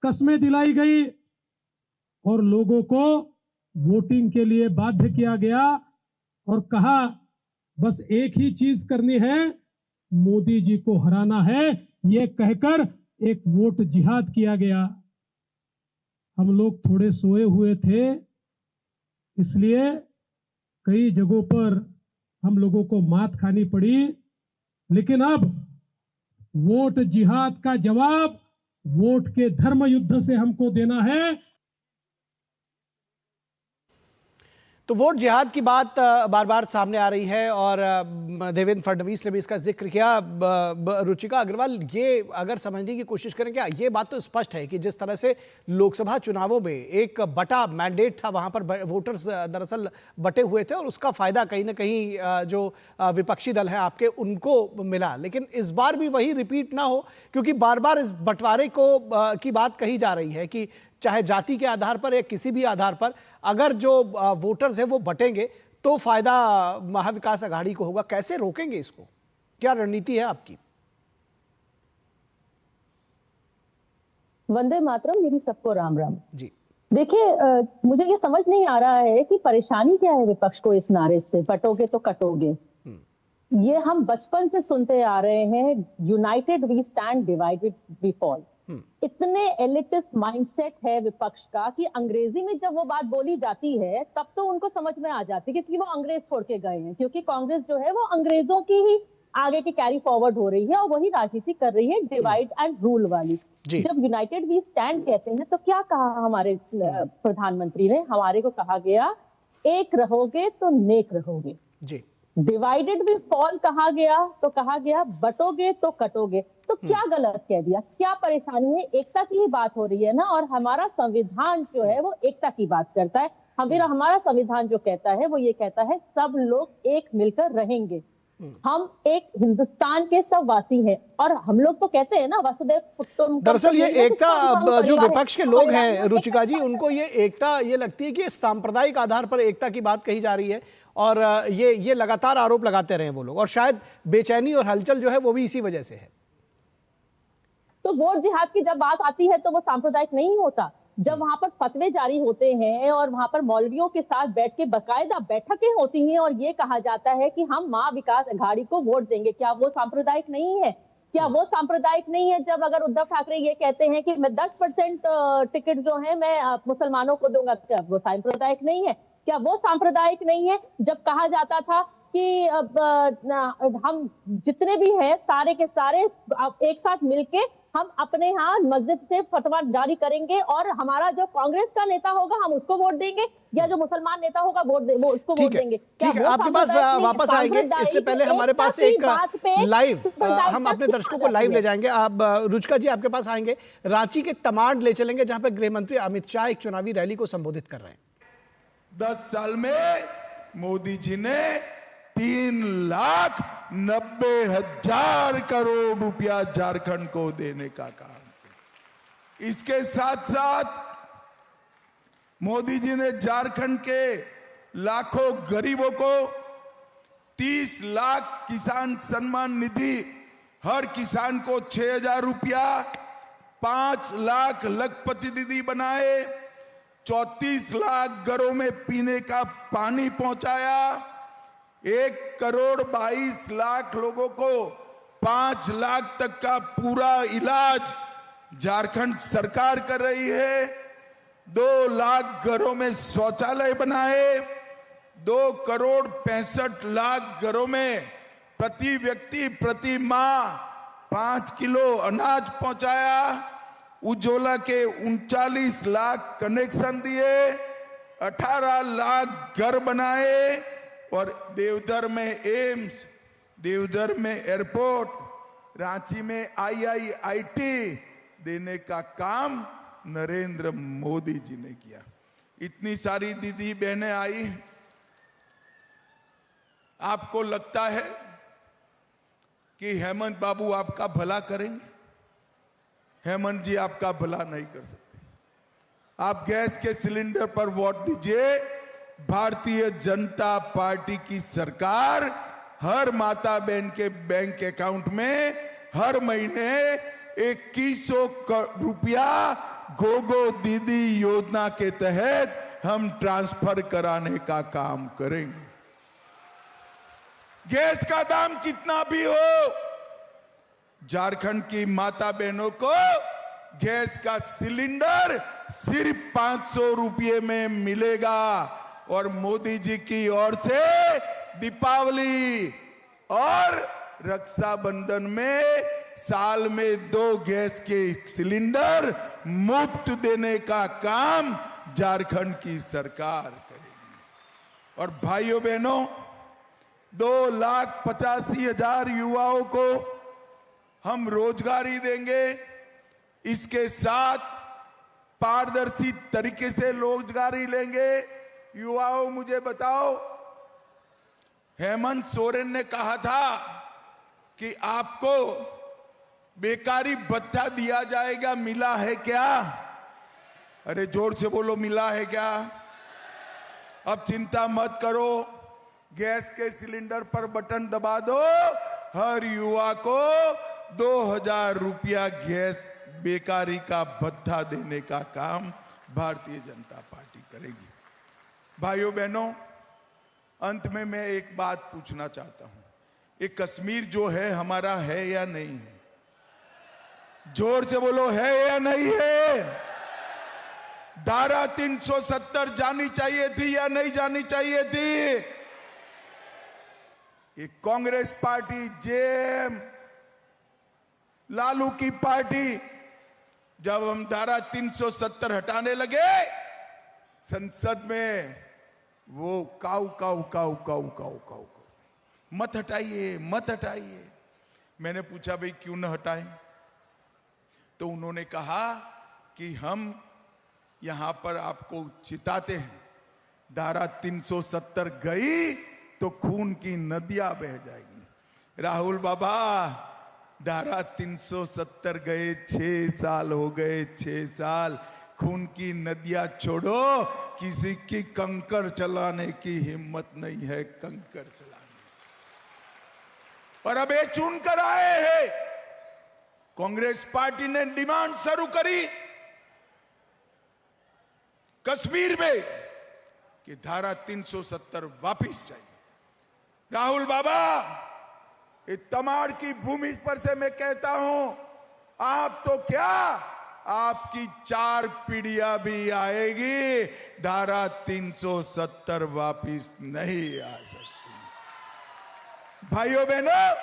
कस्में दिलाई गई और लोगों को वोटिंग के लिए बाध्य किया गया और कहा बस एक ही चीज करनी है, मोदी जी को हराना है, ये कहकर एक वोट जिहाद किया गया। हम लोग थोड़े सोए हुए थे, इसलिए कई जगहों पर हम लोगों को मात खानी पड़ी, लेकिन अब वोट जिहाद का जवाब वोट के धर्म युद्ध से हमको देना है। तो वोट जिहाद की बात बार बार सामने आ रही है और देवेंद्र फडणवीस ने भी इसका जिक्र किया। रुचिका अग्रवाल, ये अगर समझने की कोशिश करें, क्या ये बात तो स्पष्ट है कि जिस तरह से लोकसभा चुनावों में एक बटा मैंडेट था, वहां पर वोटर्स दरअसल बटे हुए थे और उसका फायदा कहीं ना कहीं जो विपक्षी दल है आपके, उनको मिला। लेकिन इस बार भी वही रिपीट ना हो, क्योंकि बार बार इस बंटवारे को की बात कही जा रही है कि चाहे जाति के आधार पर या किसी भी आधार पर अगर जो वोटर्स हैं वो बटेंगे तो फायदा महाविकास आघाड़ी को होगा। कैसे रोकेंगे इसको, क्या रणनीति है आपकी? वंदे मातरम, मेरी सबको राम राम जी। देखिए, मुझे ये समझ नहीं आ रहा है कि परेशानी क्या है विपक्ष को इस नारे से, बटोगे तो कटोगे। ये हम बचपन से सुनते आ रहे हैं, united we stand, divided we fall. इतने एलिटिस्ट माइंडसेट है विपक्ष का कि अंग्रेजी में जब वो बात बोली जाती है तब तो उनको समझ में आ जाती है, क्योंकि वो अंग्रेज छोड़ के गए हैं। क्योंकि कांग्रेस जो है वो अंग्रेजों की ही आगे की कैरी फॉरवर्ड हो रही है और वही राजनीति कर रही है, डिवाइड एंड रूल वाली। जब यूनाइटेड वी स्टैंड कहते हैं तो क्या कहा हमारे प्रधानमंत्री ने? हमारे को कहा गया, एक रहोगे तो नेक रहोगे। जी। डिवाइडेड विल फॉल कहा गया तो कहा गया बटोगे तो कटोगे। तो क्या गलत कह दिया? क्या परेशानी है? एकता की ही बात हो रही है ना, और हमारा संविधान जो है वो एकता की बात करता है। हमारा संविधान जो कहता है वो ये कहता है सब लोग एक मिलकर रहेंगे, हम एक हिंदुस्तान के सब वासी हैं। और हम लोग तो कहते हैं ना, वसुधैव कुटुंबकम। दरअसल ये एकता जो विपक्ष के लोग हैं रुचिका जी, उनको ये एकता ये लगती है कि सांप्रदायिक आधार पर एकता की बात कही जा रही है और ये लगातार आरोप लगाते रहे वो लोग, और शायद बेचैनी और हलचल जो है वो भी इसी वजह से है। तो वोट जिहाद की जब बात आती है तो वो सांप्रदायिक नहीं होता। जब वहां पर फतवे जारी होते हैं और वहां पर मौलवियों के साथ बैठ के बाकायदा बैठकें होती हैं और ये कहा जाता है कि हम महाविकास आघाड़ी को वोट देंगे, क्या वो सांप्रदायिक नहीं है? क्या वो सांप्रदायिक नहीं है जब अगर उद्धव ठाकरे ये कहते हैं कि मैं 10% टिकट जो है मैं मुसलमानों को दूंगा, क्या वो सांप्रदायिक नहीं है? क्या वो सांप्रदायिक नहीं है जब कहा जाता था कि हम जितने भी हैं सारे के सारे एक साथ मिलके हम अपने यहाँ मस्जिद से फतवा जारी करेंगे और हमारा जो कांग्रेस का नेता होगा हम उसको वोट देंगे, या जो मुसलमान नेता होगा वो उसको वोट देंगे? ठीक है, आपके पास वापस आएंगे। इससे पहले हमारे पास एक लाइव, हम अपने दर्शकों को लाइव ले जाएंगे। आप रुचिका जी आपके पास आएंगे, रांची के तमाड़ ले चलेंगे जहां पर गृह मंत्री अमित शाह एक चुनावी रैली को संबोधित कर रहे हैं। 10 साल में मोदी जी ने 3,90,000 करोड़ रुपया झारखंड को देने का काम किया। इसके साथ साथ मोदी जी ने झारखंड के लाखों गरीबों को 30 लाख किसान सम्मान निधि, हर किसान को 6,000 रुपया, 5 लाख लखपति दीदी बनाए, 34 लाख घरों में पीने का पानी पहुंचाया, 1,22,00,000 लोगों को 5 लाख तक का पूरा इलाज झारखंड सरकार कर रही है, 2 लाख घरों में शौचालय बनाए, 2,65,00,000 घरों में प्रति व्यक्ति प्रति माह 5 किलो अनाज पहुंचाया, उज्ज्वला के 39 लाख कनेक्शन दिए, 18 लाख घर बनाए और देवधर में एम्स, देवधर में एयरपोर्ट, रांची में IIIT देने का काम नरेंद्र मोदी जी ने किया। इतनी सारी दीदी बहनें आई, आपको लगता है कि हेमंत बाबू आपका भला करेंगे? हेमंत जी आपका भला नहीं कर सकते। आप गैस के सिलेंडर पर वोट दीजिए, भारतीय जनता पार्टी की सरकार हर माता बहन के बैंक अकाउंट में हर महीने 2100 रुपया गोगो दीदी योजना के तहत हम ट्रांसफर कराने का काम करेंगे। गैस का दाम कितना भी हो, झारखंड की माता बहनों को गैस का सिलेंडर सिर्फ 500 रुपये में मिलेगा। और मोदी जी की ओर से दीपावली और रक्षाबंधन में साल में 2 गैस के सिलेंडर मुफ्त देने का काम झारखंड की सरकार करेगी। और भाइयों बहनों, 2,85,000 युवाओं को हम रोजगारी देंगे। इसके साथ पारदर्शी तरीके से रोजगारी लेंगे। युवाओं, मुझे बताओ, हेमंत सोरेन ने कहा था कि आपको बेकारी भत्ता दिया जाएगा, मिला है क्या? अरे जोर से बोलो, मिला है क्या? अब चिंता मत करो, गैस के सिलेंडर पर बटन दबा दो, हर युवा को 2,000 रुपया गैस बेकारी का भत्ता देने का काम भारतीय जनता पार्टी करेगी। भाइयों बहनों, अंत में मैं एक बात पूछना चाहता हूं, ये कश्मीर जो है हमारा है या नहीं है? जोर से बोलो, है या नहीं है? धारा 370 जानी चाहिए थी या नहीं जानी चाहिए थी? ये कांग्रेस पार्टी, जेएम, लालू की पार्टी, जब हम धारा 370 हटाने लगे संसद में, वो काऊ काऊ काऊ काऊ काऊ काऊ, मत हटाइए मत हटाइए। मैंने पूछा, भाई क्यों न हटाएं? तो उन्होंने कहा कि हम यहां पर आपको चिताते हैं, धारा 370 गई तो खून की नदियां बह जाएगी। राहुल बाबा, धारा 370 गए, 6 साल हो गए, 6 साल। खून की नदियां छोड़ो, किसी की कंकर चलाने की हिम्मत नहीं है, कंकर चलाने। और अब ये चुन कर आए हैं, कांग्रेस पार्टी ने डिमांड शुरू करी कश्मीर में कि धारा 370 वापिस चाहिए। राहुल बाबा, ये तमाड़ की भूमि पर से मैं कहता हूं, आप तो क्या, आपकी 4 पीढ़ियां भी आएगी, धारा 370 वापिस नहीं आ सकती। भाइयों बहनों,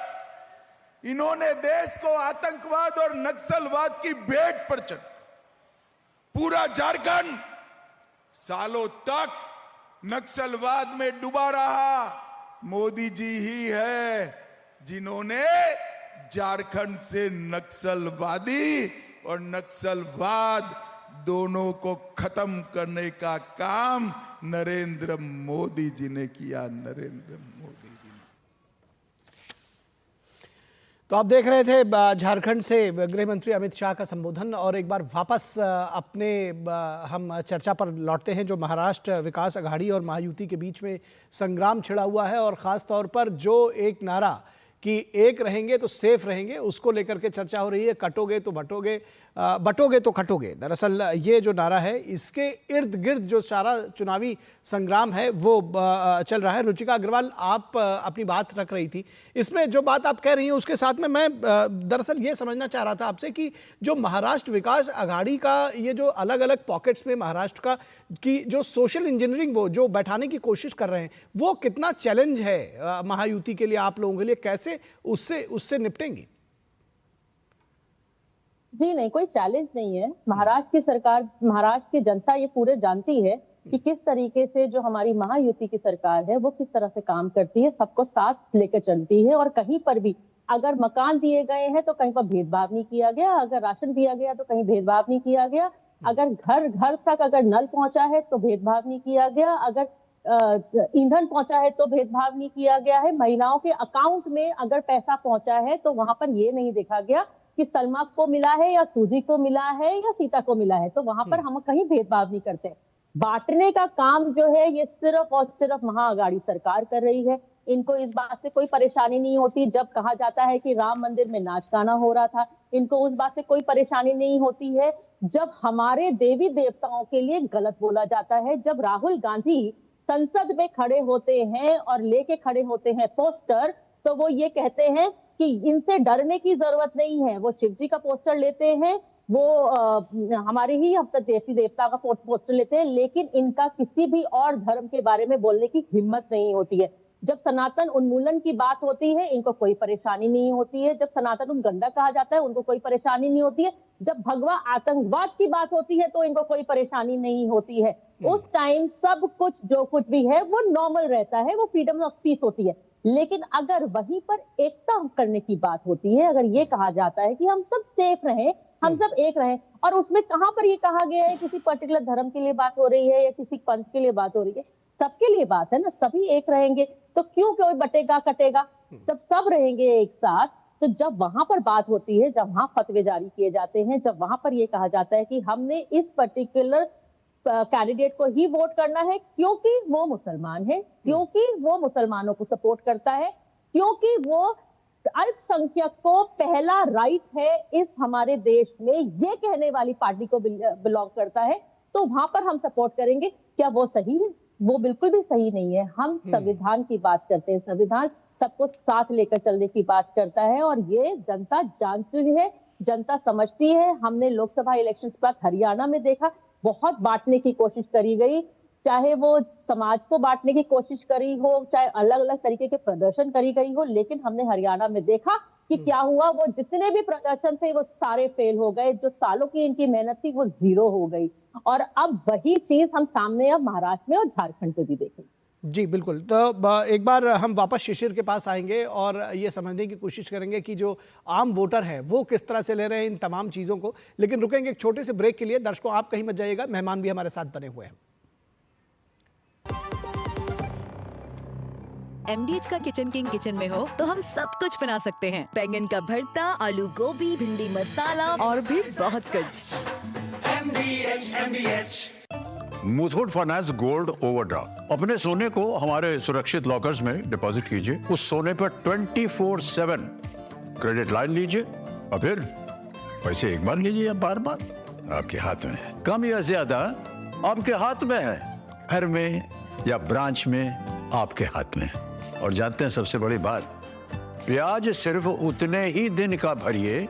इन्होंने देश को आतंकवाद और नक्सलवाद की भेंट पर चढ़, पूरा झारखंड सालों तक नक्सलवाद में डूबा रहा। मोदी जी ही है जिन्होंने झारखंड से नक्सलवादी और नक्सलवाद दोनों को खत्म करने का काम नरेंद्र मोदी जी ने किया। नरेंद्र मोदी जी ने। तो आप देख रहे थे झारखंड से गृह मंत्री अमित शाह का संबोधन। और एक बार वापस अपने हम चर्चा पर लौटते हैं, जो महाराष्ट्र विकास अघाड़ी और महायुति के बीच में संग्राम छिड़ा हुआ है, और ख़ास तौर पर जो एक नारा कि एक रहेंगे तो सेफ रहेंगे, उसको लेकर के चर्चा हो रही है। कटोगे तो बटोगे, बटोगे तो खटोगे। दरअसल ये जो नारा है, इसके इर्द गिर्द जो सारा चुनावी संग्राम है वो चल रहा है। रुचिका अग्रवाल, आप अपनी बात रख रही थी, इसमें जो बात आप कह रही हैं उसके साथ में मैं दरअसल ये समझना चाह रहा था आपसे कि जो महाराष्ट्र विकास अघाड़ी का ये जो अलग अलग पॉकेट्स में महाराष्ट्र का की जो सोशल इंजीनियरिंग वो जो बैठाने की कोशिश कर रहे हैं, वो कितना चैलेंज है महायुति के लिए, आप लोगों के लिए? कैसे उससे निपटेंगी? जी नहीं, कोई चैलेंज नहीं है। महाराष्ट्र की सरकार, महाराष्ट्र की जनता ये पूरे जानती है कि किस तरीके से जो हमारी महायुति की सरकार है वो किस तरह से काम करती है, सबको साथ लेकर चलती है। और कहीं पर भी अगर मकान दिए गए हैं तो कहीं पर भेदभाव नहीं किया गया, अगर राशन दिया गया तो कहीं भेदभाव नहीं किया गया, अगर घर घर तक अगर नल पहुंचा है तो भेदभाव नहीं किया गया, अगर ईंधन पहुंचा है तो भेदभाव नहीं किया गया है, महिलाओं के अकाउंट में अगर पैसा पहुंचा है तो वहां पर ये नहीं देखा गया कि सलमा को मिला है या सूजी को मिला है या सीता को मिला है, तो वहां पर हम कहीं भेदभाव नहीं करते। बांटने का काम जो है ये सिर्फ और सिर्फ महाअघाड़ी सरकार कर रही है। इनको इस बात से कोई परेशानी नहीं होती जब कहा जाता है कि राम मंदिर में नाच गाना हो रहा था, इनको उस बात से कोई परेशानी नहीं होती है जब हमारे देवी देवताओं के लिए गलत बोला जाता है, जब राहुल गांधी संसद में खड़े होते हैं और लेके खड़े होते हैं पोस्टर, तो वो ये कहते हैं कि इनसे डरने की जरूरत नहीं है। वो शिव जी का पोस्टर लेते हैं, वो हमारे ही अब तक देवी देवता का पोस्टर लेते हैं, लेकिन इनका किसी भी और धर्म के बारे में बोलने की हिम्मत नहीं होती है। जब सनातन उन्मूलन की बात होती है इनको कोई परेशानी नहीं होती है, जब सनातन उन्मूलन कहा जाता है उनको कोई परेशानी नहीं होती है, जब भगवा आतंकवाद की बात होती है तो इनको कोई परेशानी नहीं होती है। उस टाइम सब कुछ जो कुछ भी है वो नॉर्मल रहता है, वो फ्रीडम ऑफ स्पीच होती है। लेकिन अगर वहीं पर एकता करने की बात होती है, अगर ये कहा जाता है कि हम सब सेफ रहें, हम सब एक रहें, और उसमें कहां पर ये कहा गया है किसी पर्टिकुलर धर्म के लिए बात हो रही है या किसी पंथ के लिए बात हो रही है? सबके लिए बात है ना, सभी एक रहेंगे तो क्यों कोई बटेगा कटेगा? जब सब रहेंगे एक साथ, तो जब वहां पर बात होती है, जब वहां फतवे जारी किए जाते हैं, जब वहां पर ये कहा जाता है कि हमने इस पर्टिकुलर कैंडिडेट को ही वोट करना है क्योंकि वो मुसलमान है, क्योंकि वो मुसलमानों को सपोर्ट करता है, क्योंकि वो अल्पसंख्यक को पहला राइट है इस हमारे देश में, ये कहने वाली पार्टी को बिलोंग करता है, तो वहां पर हम सपोर्ट करेंगे। क्या वो सही है? वो बिल्कुल भी सही नहीं है। हम संविधान की बात करते हैं, संविधान सबको साथ लेकर चलने की बात करता है, और ये जनता जानती है, जनता समझती है। हमने लोकसभा इलेक्शन के बाद हरियाणा में देखा, बहुत बांटने की कोशिश करी गई, चाहे वो समाज को बांटने की कोशिश करी हो, चाहे अलग अलग तरीके के प्रदर्शन करी गई हो, लेकिन हमने हरियाणा में देखा कि क्या हुआ। वो जितने भी प्रदर्शन थे वो सारे फेल हो गए, जो सालों की इनकी मेहनत थी वो जीरो हो गई। और अब वही चीज हम सामने अब महाराष्ट्र में और झारखंड पे भी देखें। जी बिल्कुल। तो एक बार हम वापस शिशिर के पास आएंगे और ये समझने की कोशिश करेंगे कि जो आम वोटर है वो किस तरह से ले रहे हैं इन तमाम चीज़ों को। लेकिन रुकेंगे एक छोटे से ब्रेक के लिए। दर्शकों, आप कहीं मत जाइएगा, मेहमान भी हमारे साथ बने हुए हैं। MDH का किचन किंग किचन में हो तो हम सब कुछ बना सकते हैं। बैंगन का भरता, आलू गोभी, भिंडी मसाला और भी बहुत कुछ। MDH Muthoot finance gold overdraft. अपने सोने को हमारे सुरक्षित लॉकर्स में डिपॉजिट कीजिए। उस सोने पर 24/7 क्रेडिट लाइन लीजिए और फिर पैसे एक बार लीजिए या बार बार, आपके हाथ में है। कम या ज्यादा आपके हाथ में है, घर में या ब्रांच में आपके हाथ में है। और जानते हैं सबसे बड़ी बात, ब्याज सिर्फ उतने ही दिन का भरिए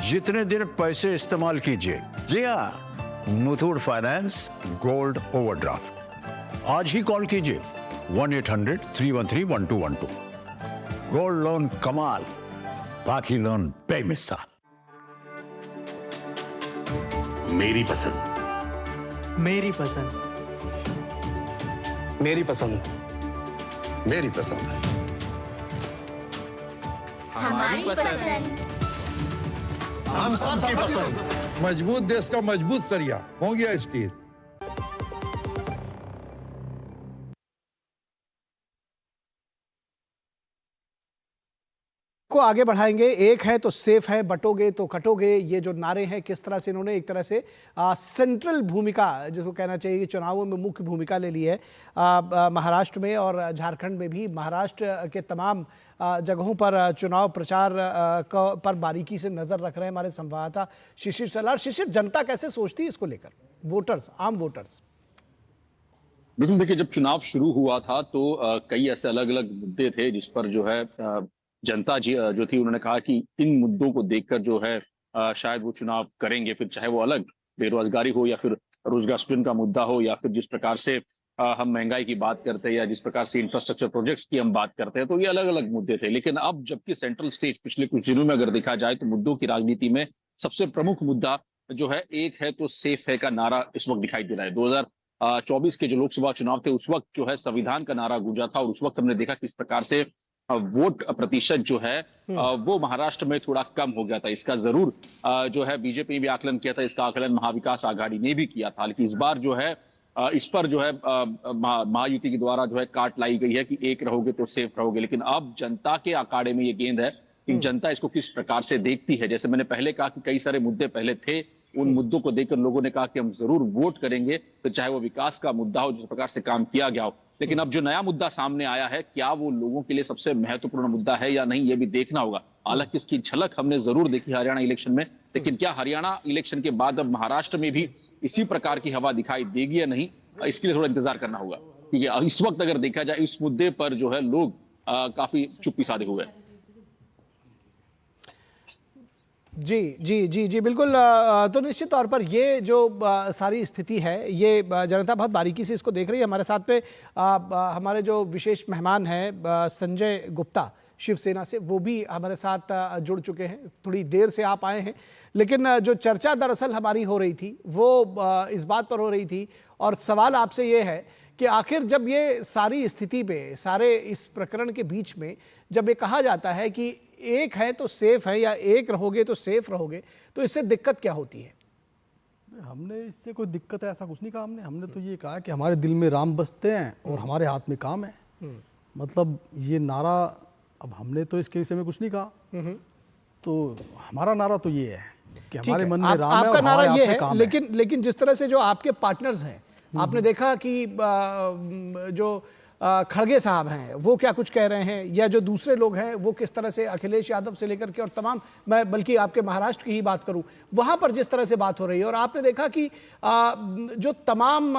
जितने दिन पैसे इस्तेमाल कीजिए। जी हाँ, मुथूट फाइनेंस गोल्ड ओवरड्राफ्ट। आज ही कॉल कीजिए 1-800-313-1212। गोल्ड लोन कमाल, बाकी लोन बेमिसाल। मेरी पसंद, मेरी पसंद, मेरी पसंद, मेरी पसंद, हमारी पसंद, हम सबकी पसंद। मजबूत देश का मजबूत सरिया हो गया स्टील। को आगे बढ़ाएंगे। एक है तो सेफ है, बटोगे तो कटोगे, ये जो नारे हैं, किस तरह से इन्होंने एक तरह से सेंट्रल भूमिका, जिसको कहना चाहिए कि चुनावों में मुख्य भूमिका ले ली है महाराष्ट्र में और झारखंड में भी। महाराष्ट्र के तमाम जगहों पर चुनाव प्रचार पर बारीकी से नजर रख रहे हैं हमारे संवाददाता शिशिर सलार। शिशिर, जनता कैसे सोचती है इसको लेकर, वोटर्स, आम वोटर्स? बिल्कुल, देखिए, जब चुनाव शुरू हुआ था तो कई ऐसे अलग अलग मुद्दे थे जिस पर जो है जनता जो थी उन्होंने कहा कि इन मुद्दों को देखकर जो है शायद वो चुनाव करेंगे। फिर चाहे वो अलग बेरोजगारी हो या फिर रोजगार सृजन का मुद्दा हो या फिर जिस प्रकार से हम महंगाई की बात करते हैं या जिस प्रकार से इंफ्रास्ट्रक्चर प्रोजेक्ट्स की हम बात करते हैं, तो ये अलग अलग मुद्दे थे। लेकिन अब जबकि सेंट्रल स्टेज पिछले कुछ दिनों में अगर देखा जाए तो मुद्दों की राजनीति में सबसे प्रमुख मुद्दा जो है एक है तो सेफ है का नारा इस वक्त दिखाई दे रहा है। 2024 के जो लोकसभा चुनाव थे उस वक्त जो है संविधान का नारा गूंजा था और उस वक्त हमने देखा किस प्रकार से वोट प्रतिशत जो है वो महाराष्ट्र में थोड़ा कम हो गया था। इसका जरूर जो है बीजेपी ने भी आकलन किया था, इसका आकलन महाविकास आघाड़ी ने भी किया था। लेकिन इस बार जो है इस पर जो है महायुति के द्वारा जो है काट लाई गई है कि एक रहोगे तो सेफ रहोगे। लेकिन अब जनता के अखाड़े में ये गेंद है कि जनता इसको किस प्रकार से देखती है। जैसे मैंने पहले कहा कि कई सारे मुद्दे पहले थे, उन मुद्दों को देखकर लोगों ने कहा कि हम जरूर वोट करेंगे, तो चाहे वो विकास का मुद्दा हो, जिस प्रकार से काम किया गया हो। लेकिन अब जो नया मुद्दा सामने आया है, क्या वो लोगों के लिए सबसे महत्वपूर्ण मुद्दा है या नहीं, ये भी देखना होगा। हालांकि इसकी झलक हमने जरूर देखी हरियाणा इलेक्शन में, लेकिन क्या हरियाणा इलेक्शन के बाद अब महाराष्ट्र में भी इसी प्रकार की हवा दिखाई देगी या नहीं, इसके लिए थोड़ा इंतजार करना होगा। क्योंकि इस वक्त अगर देखा जाए इस मुद्दे पर जो है लोग काफी चुप्पी साधे हुए हैं। जी जी जी जी बिल्कुल। तो निश्चित तौर पर ये जो सारी स्थिति है, ये जनता बहुत बारीकी से इसको देख रही है। हमारे साथ पे हमारे जो विशेष मेहमान हैं संजय गुप्ता शिवसेना से, वो भी हमारे साथ जुड़ चुके हैं। थोड़ी देर से आप आए हैं, लेकिन जो चर्चा दरअसल हमारी हो रही थी वो इस बात पर हो रही थी, और सवाल आपसे ये है कि आखिर जब ये सारी स्थिति में, सारे इस प्रकरण के बीच में जब ये कहा जाता है कि एक है तो सेफ है या एक रहोगे तो सेफ रहोगे, तो इससे दिक्कत क्या होती है? हमने इससे कोई दिक्कत है ऐसा कुछ नहीं कहा। हमने तो ये कहा कि हमारे दिल में राम बसते हैं और हमारे हाथ में काम है। मतलब ये नारा, अब हमने तो इसके विषय में कुछ नहीं कहा, तो हमारा नारा तो ये है कि हमारे मन में राम है और हमारे हाथ में काम है। लेकिन जिस तरह से जो आपके पार्टनर्स हैं, आपने देखा कि जो खड़गे साहब हैं वो क्या कुछ कह रहे हैं, या जो दूसरे लोग हैं वो किस तरह से, अखिलेश यादव से लेकर के और तमाम, मैं बल्कि आपके महाराष्ट्र की ही बात करूं, वहां पर जिस तरह से बात हो रही है। और आपने देखा कि जो तमाम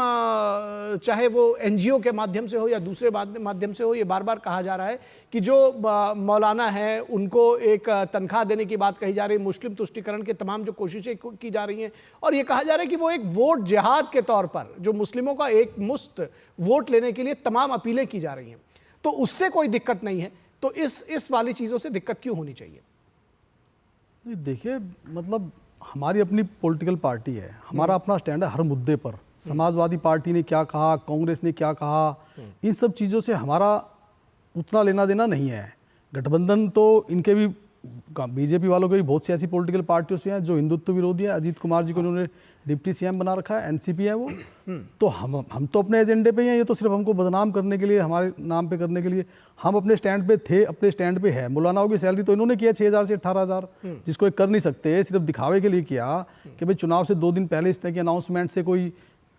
चाहे वो एनजीओ के माध्यम से हो या दूसरे माध्यम से हो, ये बार बार कहा जा रहा है कि जो मौलाना है उनको एक तनख्वाह देने की बात कही जा रही है, मुस्लिम तुष्टीकरण के तमाम जो कोशिशें की जा रही हैं, और ये कहा जा रहा है कि वो एक वोट जिहाद के तौर पर जो मुस्लिमों का एक मुश्त वोट लेने के लिए तमाम अपीलें की जा रही हैं। तो उससे कोई दिक्कत नहीं है, तो इस वाली चीज़ों से दिक्कत क्यों होनी चाहिए? देखिए, मतलब हमारी अपनी पॉलिटिकल पार्टी है, हमारा अपना स्टैंड है हर मुद्दे पर। समाजवादी पार्टी ने क्या कहा, कांग्रेस ने क्या कहा, इन सब चीज़ों से हमारा उतना लेना देना नहीं है। गठबंधन तो इनके भी, बीजेपी वालों के भी बहुत सी ऐसी पॉलिटिकल पार्टियों से हैं जो हिंदुत्व विरोधी है। अजीत कुमार जी को उन्होंने डिप्टी सीएम बना रखा है, एनसीपी है वो। तो हम तो अपने एजेंडे पे ही हैं, ये तो सिर्फ हमको बदनाम करने के लिए, हमारे नाम पे करने के लिए। हम अपने स्टैंड पे थे, अपने स्टैंड पे है। मौलानाओं की सैलरी तो इन्होंने किया 6,000 से 18,000, जिसको कर नहीं सकते, सिर्फ दिखावे के लिए किया कि भाई चुनाव से 2 दिन पहले इस तरह की अनाउंसमेंट से कोई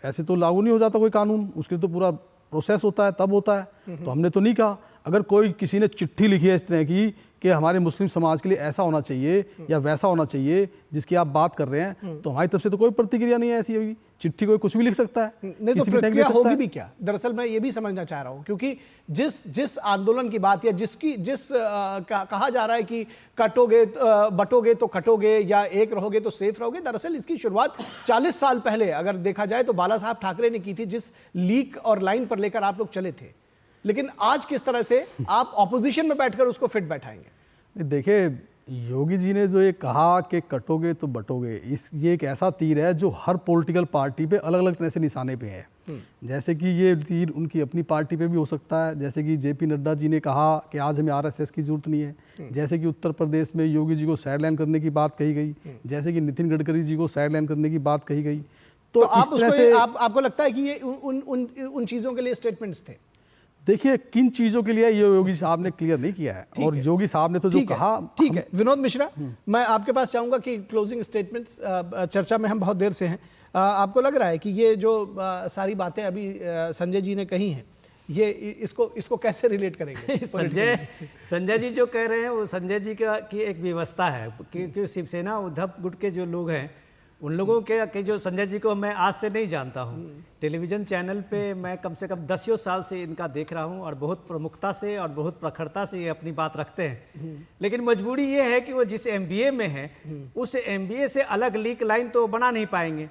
ऐसे तो लागू नहीं हो जाता कोई कानून, उसके तो पूरा प्रोसेस होता है, तब होता है। तो हमने तो नहीं कहा। अगर कोई किसी ने चिट्ठी लिखी है इस तरह की कि हमारे मुस्लिम समाज के लिए ऐसा होना चाहिए या वैसा होना चाहिए जिसकी आप बात कर रहे हैं, तो हमारी तरफ से तो कोई प्रतिक्रिया नहीं है ऐसी। अभी चिट्ठी कोई कुछ भी लिख सकता है, नहीं तो प्रतिक्रिया होगी भी क्या? दरअसल मैं ये भी समझना चाह रहा हूं, क्योंकि जिस आंदोलन की बात या कहा जा रहा है कि कटोगे बटोगे तो कटोगे या एक रहोगे तो सेफ रहोगे, दरअसल इसकी शुरुआत 40 साल पहले अगर देखा जाए तो बाला साहब ठाकरे ने की थी, जिस लीक और लाइन पर लेकर आप लोग चले थे। लेकिन आज किस तरह से आप ऑपोजिशन में बैठकर उसको फिट बैठाएंगे? देखिए, योगी जी ने जो ये कहा कि कटोगे तो बटोगे, ये एक ऐसा तीर है जो हर पॉलिटिकल पार्टी पे अलग अलग तरह से निशाने पे है। जैसे कि ये तीर उनकी अपनी पार्टी पे भी हो सकता है, जैसे कि जेपी नड्डा जी ने कहा कि आज हमें आरएसएस की जरूरत नहीं है, जैसे कि उत्तर प्रदेश में योगी जी को साइडलाइन करने की बात कही गई, जैसे कि नितिन गडकरी जी को साइडलाइन करने की बात कही गई। तो आप उसको आपको लगता है कि ये उन चीज़ों के लिए स्टेटमेंट्स थे? देखिए, किन चीजों के लिए ये योगी साहब ने क्लियर नहीं किया है, और योगी साहब ने तो जो कहा। ठीक है विनोद मिश्रा, मैं आपके पास चाहूंगा कि क्लोजिंग स्टेटमेंट्स, चर्चा में हम बहुत देर से हैं, आपको लग रहा है कि ये जो सारी बातें अभी संजय जी ने कही हैं, ये इसको कैसे रिलेट करेंगे? संजय जी जो कह रहे हैं वो संजय जी की एक व्यवस्था है, क्योंकि शिवसेना उद्धव गुट के जो लोग हैं उन लोगों के जो संजय जी को मैं आज से नहीं जानता हूं, टेलीविज़न चैनल पे मैं कम से कम 10 साल से इनका देख रहा हूं, और बहुत प्रमुखता से और बहुत प्रखरता से ये अपनी बात रखते हैं। लेकिन मजबूरी ये है कि वो जिस एमबीए में है उस एमबीए से अलग लीक लाइन तो बना नहीं पाएंगे।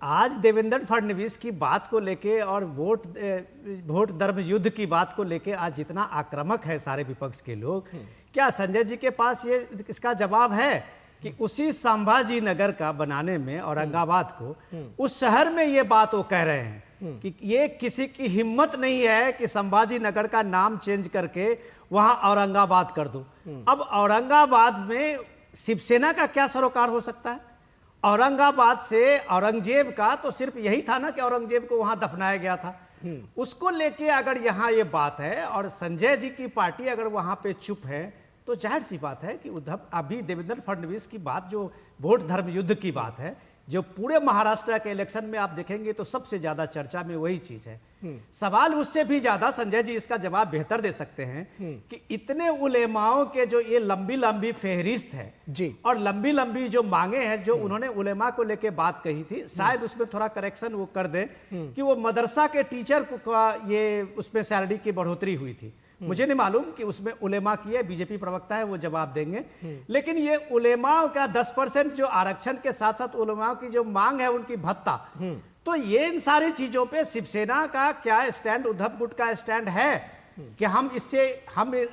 आज देवेंद्र फडणवीस की बात को लेके और वोट धर्म युद्ध की बात को लेके आज जितना आक्रामक है सारे विपक्ष के लोग, क्या संजय जी के पास ये इसका जवाब है कि उसी संभाजी नगर का बनाने में औरंगाबाद को, उस शहर में ये बात वो कह रहे हैं कि ये किसी की हिम्मत नहीं है कि संभाजी नगर का नाम चेंज करके वहां औरंगाबाद कर दो। अब औरंगाबाद में शिवसेना का क्या सरोकार हो सकता है? औरंगाबाद से औरंगजेब का तो सिर्फ यही था ना कि औरंगजेब को वहां दफनाया गया था। उसको लेके अगर यहाँ ये बात है और संजय जी की पार्टी अगर वहां पे चुप है, तो जाहिर सी बात है कि उद्धव, अभी देवेंद्र फडणवीस की बात जो वोट धर्म युद्ध की बात है, जो पूरे महाराष्ट्र के इलेक्शन में आप देखेंगे तो सबसे ज्यादा चर्चा में वही चीज है। सवाल उससे भी ज्यादा, संजय जी इसका जवाब बेहतर दे सकते हैं, कि इतने उलेमाओं के जो ये लंबी लंबी फेहरिस्त है जी, और लंबी लंबी जो मांगे हैं, जो उन्होंने उलेमा को लेके बात कही थी, शायद उसमें थोड़ा करेक्शन वो कर दे कि वो मदरसा के टीचर को ये उसमें सैलरी की बढ़ोतरी हुई थी। मुझे नहीं मालूम कि उसमें उलेमा की है, बीजेपी प्रवक्ता है वो जवाब देंगे, लेकिन ये उलेमाओं का 10% जो आरक्षण के साथ साथ उलेमाओं की जो मांग है उनकी भत्ता, तो ये इन सारी चीजों पे शिवसेना का क्या स्टैंड, उद्धव गुट का स्टैंड है कि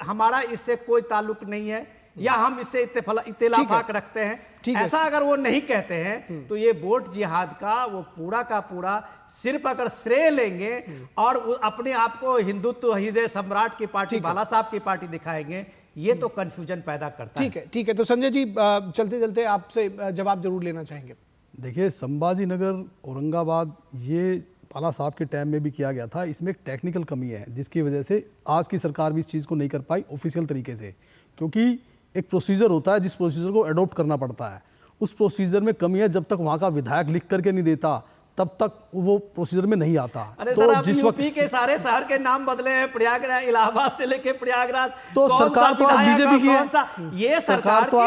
हमारा इससे कोई ताल्लुक नहीं है या हम इससे इत्तेफाक रखते हैं? ऐसा अगर वो नहीं कहते हैं तो ये वोट जिहाद का वो पूरा का पूरा सिर्फ अगर श्रेय लेंगे और अपने आप को हिंदुत्व हृदय सम्राट की पार्टी, बाला साहब की पार्टी दिखाएंगे, ये तो कंफ्यूजन पैदा करता है। ठीक है। तो संजय जी चलते चलते आपसे जवाब जरूर लेना चाहेंगे। देखिए, संभाजी नगर औरंगाबाद ये बाला साहब के टाइम में भी किया गया था। इसमें एक टेक्निकल कमी है जिसकी वजह से आज की सरकार भी इस चीज़ को नहीं कर पाई ऑफिशियल तरीके से, क्योंकि एक प्रोसीजर होता है जिस प्रोसीजर को अडॉप्ट करना पड़ता है। उस प्रोसीजर में कमी है, जब तक वहाँ का विधायक लिख करके नहीं देता तब तक वो प्रोसीजर में नहीं आता। अरे तो सर, आप यूपी के सारे शहर के नाम बदले हैं, प्रयागराज, इलाहाबाद से लेके प्रयागराज, तो सरकार तो आज बीजेपी की है। ये सरकार तो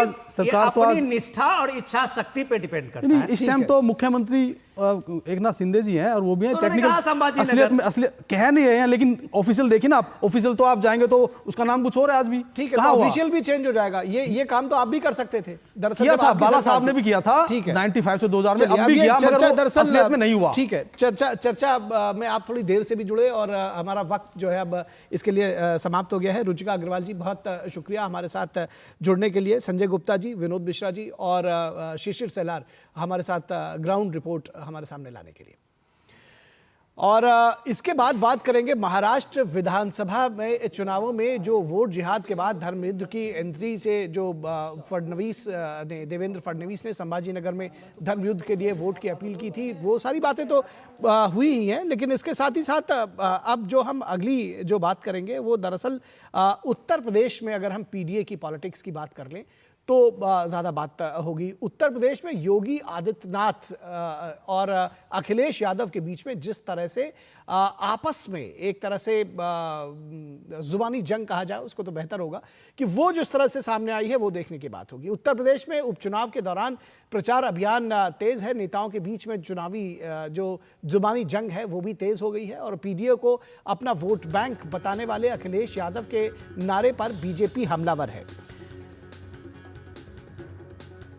अपनी निष्ठा और इच्छा शक्ति पे डिपेंड करता है। इस टाइम तो मुख्यमंत्री एक नाथ शिंदे जी हैं और वो भी हैं टेक्निकल असलियत कह नहीं रहे हैं, लेकिन ऑफिशियल देखिए ना आप, ऑफिशियल तो आप जाएंगे तो उसका नाम कुछ और है आज भी। ठीक है, ऑफिशियल भी चेंज हो जाएगा। ये काम तो आप भी कर सकते थे, दरअसल किया था, बाला साहब ने भी किया था 95 से 2000 में, अब भी किया, मगर दरअसल में नहीं हुआ। ठीक है, चर्चा में आप थोड़ी देर से भी जुड़े और हमारा वक्त जो है अब इसके लिए समाप्त हो गया है। रुचिका अग्रवाल जी, बहुत शुक्रिया हमारे साथ जुड़ने के लिए। संजय गुप्ता जी, विनोद मिश्रा जी और शिशिर सेलार हमारे साथ ग्राउंड रिपोर्ट हमारे सामने लाने के लिए। और इसके बाद बात करेंगे महाराष्ट्र विधानसभा में चुनावों में जो वोट जिहाद के बाद धर्मयुद्ध की एंट्री से जो देवेंद्र फडणवीस ने संभाजीनगर में धर्मयुद्ध के लिए वोट की अपील की थी, वो सारी बातें तो हुई ही हैं, लेकिन इसके साथ ही साथ अब जो हम अगली जो बात करेंगे वो दरअसल उत्तर प्रदेश में, अगर हम पीडीए की पॉलिटिक्स की बात कर लें तो ज़्यादा बात होगी। उत्तर प्रदेश में योगी आदित्यनाथ और अखिलेश यादव के बीच में जिस तरह से आपस में एक तरह से जुबानी जंग कहा जाए उसको तो बेहतर होगा कि वो जिस तरह से सामने आई है वो देखने की बात होगी। उत्तर प्रदेश में उपचुनाव के दौरान प्रचार अभियान तेज है, नेताओं के बीच में चुनावी जो जुबानी जंग है वो भी तेज हो गई है और पीडीए को अपना वोट बैंक बताने वाले अखिलेश यादव के नारे पर बीजेपी हमलावर है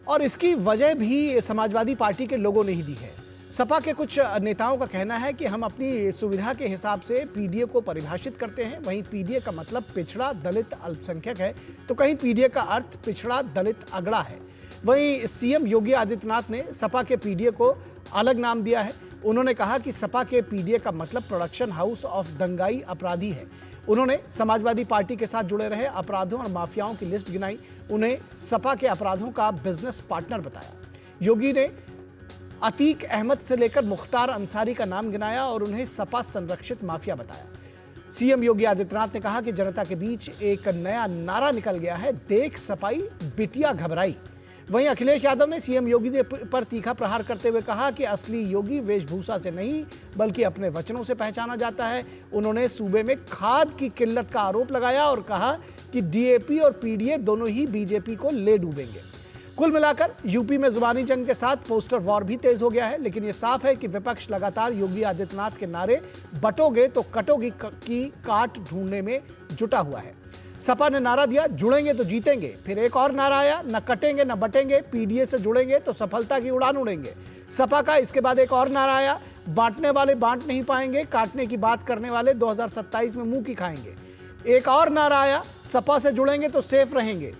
और इसकी वजह भी समाजवादी पार्टी के लोगों ने ही दी है। सपा के कुछ नेताओं का कहना है कि हम अपनी सुविधा के हिसाब से पीडीए को परिभाषित करते हैं, वहीं पीडीए का मतलब पिछड़ा दलित अल्पसंख्यक है तो कहीं पीडीए का अर्थ पिछड़ा दलित अगड़ा है। वहीं सीएम योगी आदित्यनाथ ने सपा के पीडीए को अलग नाम दिया है। उन्होंने कहा कि सपा के पीडीए का मतलब प्रोडक्शन हाउस ऑफ दंगाई अपराधी है। उन्होंने समाजवादी पार्टी के साथ जुड़े रहे अपराधों और माफियाओं की लिस्ट गिनाई, उन्हें सपा के अपराधों का बिजनेस पार्टनर बताया। योगी ने अतीक अहमद से लेकर मुख्तार अंसारी का नाम गिनाया और उन्हें सपा संरक्षित माफिया बताया। सीएम योगी आदित्यनाथ ने कहा कि जनता के बीच एक नया नारा निकल गया है, देख सपाई बिटिया घबराई। वहीं अखिलेश यादव ने सीएम योगी पर तीखा प्रहार करते हुए कहा कि असली योगी वेशभूषा से नहीं बल्कि अपने वचनों से पहचाना जाता है। उन्होंने सूबे में खाद की किल्लत का आरोप लगाया और कहा कि डीएपी और पीडीए दोनों ही बीजेपी को ले डूबेंगे। कुल मिलाकर यूपी में जुबानी जंग के साथ पोस्टर वॉर भी तेज हो गया है, लेकिन यह साफ है कि विपक्ष लगातार योगी आदित्यनाथ के नारे बटोगे तो कटोगी की काट ढूंढने में जुटा हुआ है। सपा ने नारा दिया, जुड़ेंगे तो जीतेंगे, फिर एक और नारा आया, न कटेंगे न बटेंगे, पीडीए से जुड़ेंगे तो सफलता की उड़ान उड़ेंगे। सपा का इसके बाद एक और नारा आया, बांटने वाले बांट नहीं पाएंगे, काटने की बात करने वाले 2027 में मुंह की खाएंगे। एक और नारा आया, सपा से जुड़ेंगे तो सेफ रहेंगे,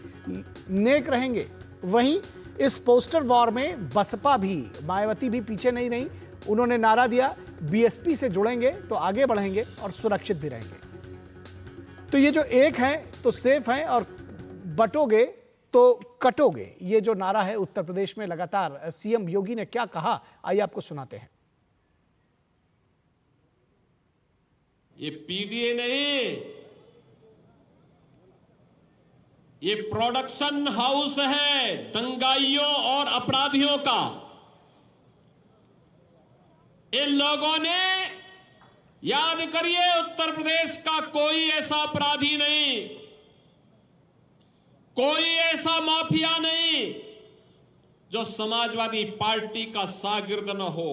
नेक रहेंगे। वहीं इस पोस्टर वॉर में बसपा भी, मायावती भी पीछे नहीं रही। उन्होंने नारा दिया, बीएसपी से जुड़ेंगे तो आगे बढ़ेंगे और सुरक्षित भी रहेंगे। तो ये जो एक है तो सेफ है और बटोगे तो कटोगे, ये जो नारा है उत्तर प्रदेश में लगातार सीएम योगी ने क्या कहा, आइए आपको सुनाते हैं। ये पीडीए नहीं, ये प्रोडक्शन हाउस है दंगाइयों और अपराधियों का। इन लोगों ने, याद करिए, उत्तर प्रदेश का कोई ऐसा अपराधी नहीं, कोई ऐसा माफिया नहीं जो समाजवादी पार्टी का शागिर्द न हो।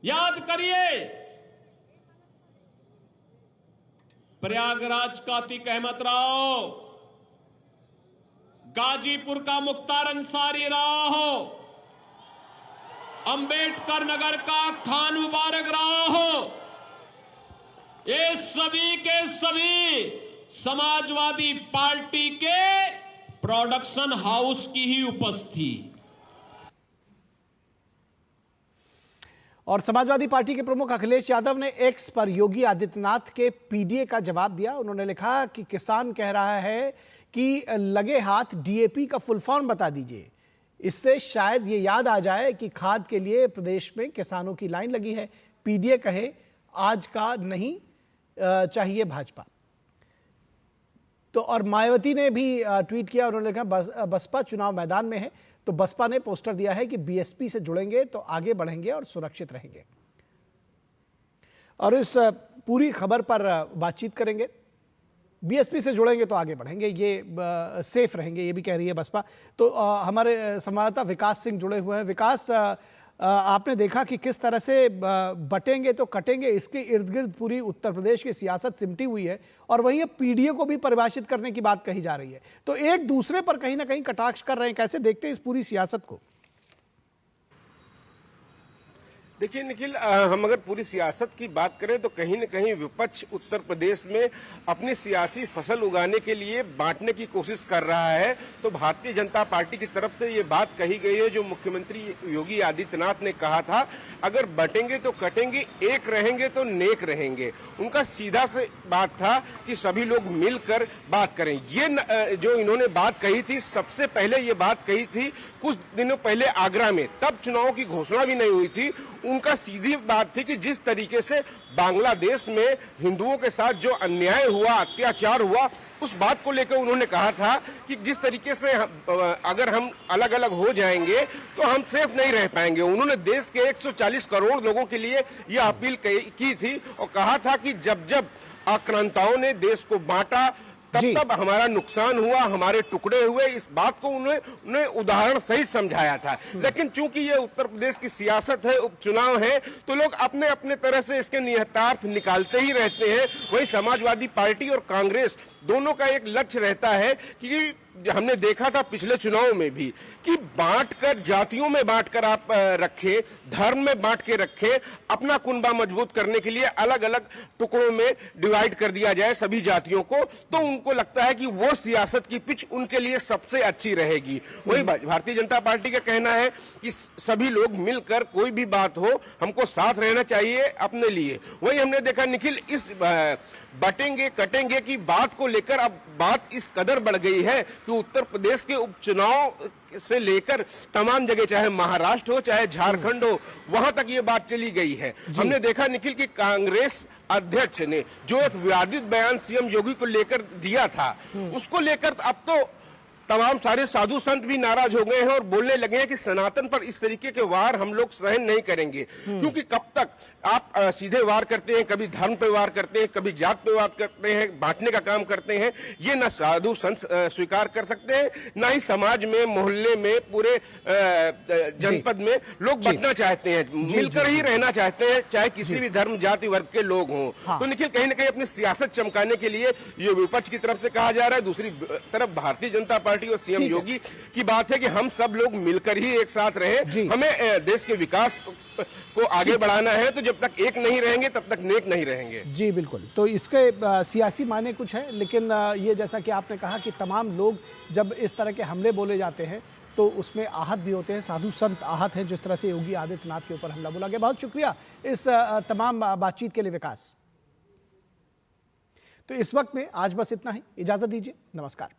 याद करिए, प्रयागराज का अतीक अहमद राव, गाजीपुर का मुख्तार अंसारी राव हो, अंबेडकर नगर का खान मुबारक राव हो, ये सभी के सभी समाजवादी पार्टी के प्रोडक्शन हाउस की ही उपस्थिति। और समाजवादी पार्टी के प्रमुख अखिलेश यादव ने एक्स पर योगी आदित्यनाथ के पीडीए का जवाब दिया। उन्होंने लिखा कि किसान कह रहा है कि लगे हाथ डीएपी का फुल फॉर्म बता दीजिए, इससे शायद ये याद आ जाए कि खाद के लिए प्रदेश में किसानों की लाइन लगी है। पीडीए कहे आज का नहीं, चाहिए भाजपा। तो और मायावती ने भी ट्वीट किया, उन्होंने कहा बसपा चुनाव मैदान में है, तो बसपा ने पोस्टर दिया है कि बीएसपी से जुड़ेंगे तो आगे बढ़ेंगे और सुरक्षित रहेंगे। और इस पूरी खबर पर बातचीत करेंगे। बीएसपी से जुड़ेंगे तो आगे बढ़ेंगे, ये सेफ रहेंगे, ये भी कह रही है बसपा। तो हमारे संवाददाता विकास सिंह जुड़े हुए हैं। विकास, आपने देखा कि किस तरह से बटेंगे तो कटेंगे, इसके इर्द गिर्द पूरी उत्तर प्रदेश की सियासत सिमटी हुई है और वहीं अब पीडीए को भी परिभाषित करने की बात कही जा रही है। तो एक दूसरे पर कहीं ना कहीं कटाक्ष कर रहे हैं, कैसे देखते हैं इस पूरी सियासत को? देखिए निखिल, हम अगर पूरी सियासत की बात करें तो कहीं न कहीं विपक्ष उत्तर प्रदेश में अपनी सियासी फसल उगाने के लिए बांटने की कोशिश कर रहा है। तो भारतीय जनता पार्टी की तरफ से ये बात कही गई है, जो मुख्यमंत्री योगी आदित्यनाथ ने कहा था, अगर बटेंगे तो कटेंगे, एक रहेंगे तो नेक रहेंगे। उनका सीधा से बात था कि सभी लोग मिलकर बात करें। ये जो इन्होंने बात कही थी, सबसे पहले ये बात कही थी कुछ दिनों पहले आगरा में, तब चुनाव की घोषणा भी नहीं हुई थी। उनका सीधी बात थी कि जिस तरीके से बांग्लादेश में हिंदुओं के साथ जो अन्याय हुआ, अत्याचार हुआ, उस बात को लेकर उन्होंने कहा था कि जिस तरीके से अगर हम अलग अलग हो जाएंगे तो हम सेफ नहीं रह पाएंगे। उन्होंने देश के 140 करोड़ लोगों के लिए यह अपील की थी और कहा था कि जब जब आक्रांताओं ने देश को बांटा तब तब हमारा नुकसान हुआ, हमारे टुकड़े हुए। इस बात को उन्हें उदाहरण सहित समझाया था। लेकिन चूंकि ये उत्तर प्रदेश की सियासत है, उपचुनाव है, तो लोग अपने अपने तरह से इसके निहितार्थ निकालते ही रहते हैं। वही समाजवादी पार्टी और कांग्रेस दोनों का एक लक्ष्य रहता है कि हमने देखा था पिछले चुनाव में भी कि बांटकर, जातियों में बांटकर आप रखें, धर्म में बांट के रखें, अपना कुनबा मजबूत करने के लिए अलग अलग टुकड़ों में डिवाइड कर दिया जाए सभी जातियों को, तो उनको लगता है कि वो सियासत की पिच उनके लिए सबसे अच्छी रहेगी। वही भारतीय जनता पार्टी का कहना है कि सभी लोग मिलकर कोई भी बात हो, हमको साथ रहना चाहिए अपने लिए। वही हमने देखा निखिल, इस बटेंगे कटेंगे की बात को लेकर अब बात इस कदर बढ़ गई है कि उत्तर प्रदेश के उपचुनाव से लेकर तमाम जगह, चाहे महाराष्ट्र हो चाहे झारखंड हो, वहां तक ये बात चली गई है। हमने देखा निखिल कि कांग्रेस अध्यक्ष ने जो एक विवादित बयान सीएम योगी को लेकर दिया था, उसको लेकर अब तो तमाम सारे साधु संत भी नाराज हो गए हैं और बोलने लगे हैं कि सनातन पर इस तरीके के वार हम लोग सहन नहीं करेंगे। क्योंकि कब तक आप सीधे वार करते हैं, कभी धर्म पे वार करते हैं, कभी जात पे वार करते हैं, बांटने का काम करते हैं। ये न साधु संत स्वीकार कर सकते हैं, न ही समाज में, मोहल्ले में, पूरे जनपद में लोग बंटना चाहते हैं, मिलकर ही रहना चाहते हैं, चाहे किसी भी धर्म जाति वर्ग के लोग हों। तो निखिल, कहीं ना कहीं अपनी सियासत चमकाने के लिए ये विपक्ष की तरफ से कहा जा रहा है। दूसरी तरफ भारतीय जनता पार्टी और सीएम योगी की बात है कि हम सब लोग मिलकर ही एक साथ रहे। हमें देश के विकास को आगे बढ़ाना है, तो जब तक एक नहीं रहेंगे तब तक नेक नहीं रहेंगे। जी बिल्कुल। तो इसके सियासी मायने कुछ है, लेकिन ये जैसा कि आपने कहा कि तमाम लोग जब इस तरह के हमले बोले जाते हैं तो उसमें आहत भी होते हैं, साधु संत आहत हैं, जिस तरह से योगी आदित्यनाथ के ऊपर हमला बोला गया। बहुत शुक्रिया इस तमाम बातचीत के लिए विकास। तो इस वक्त में आज बस इतना ही, इजाजत दीजिए, नमस्कार।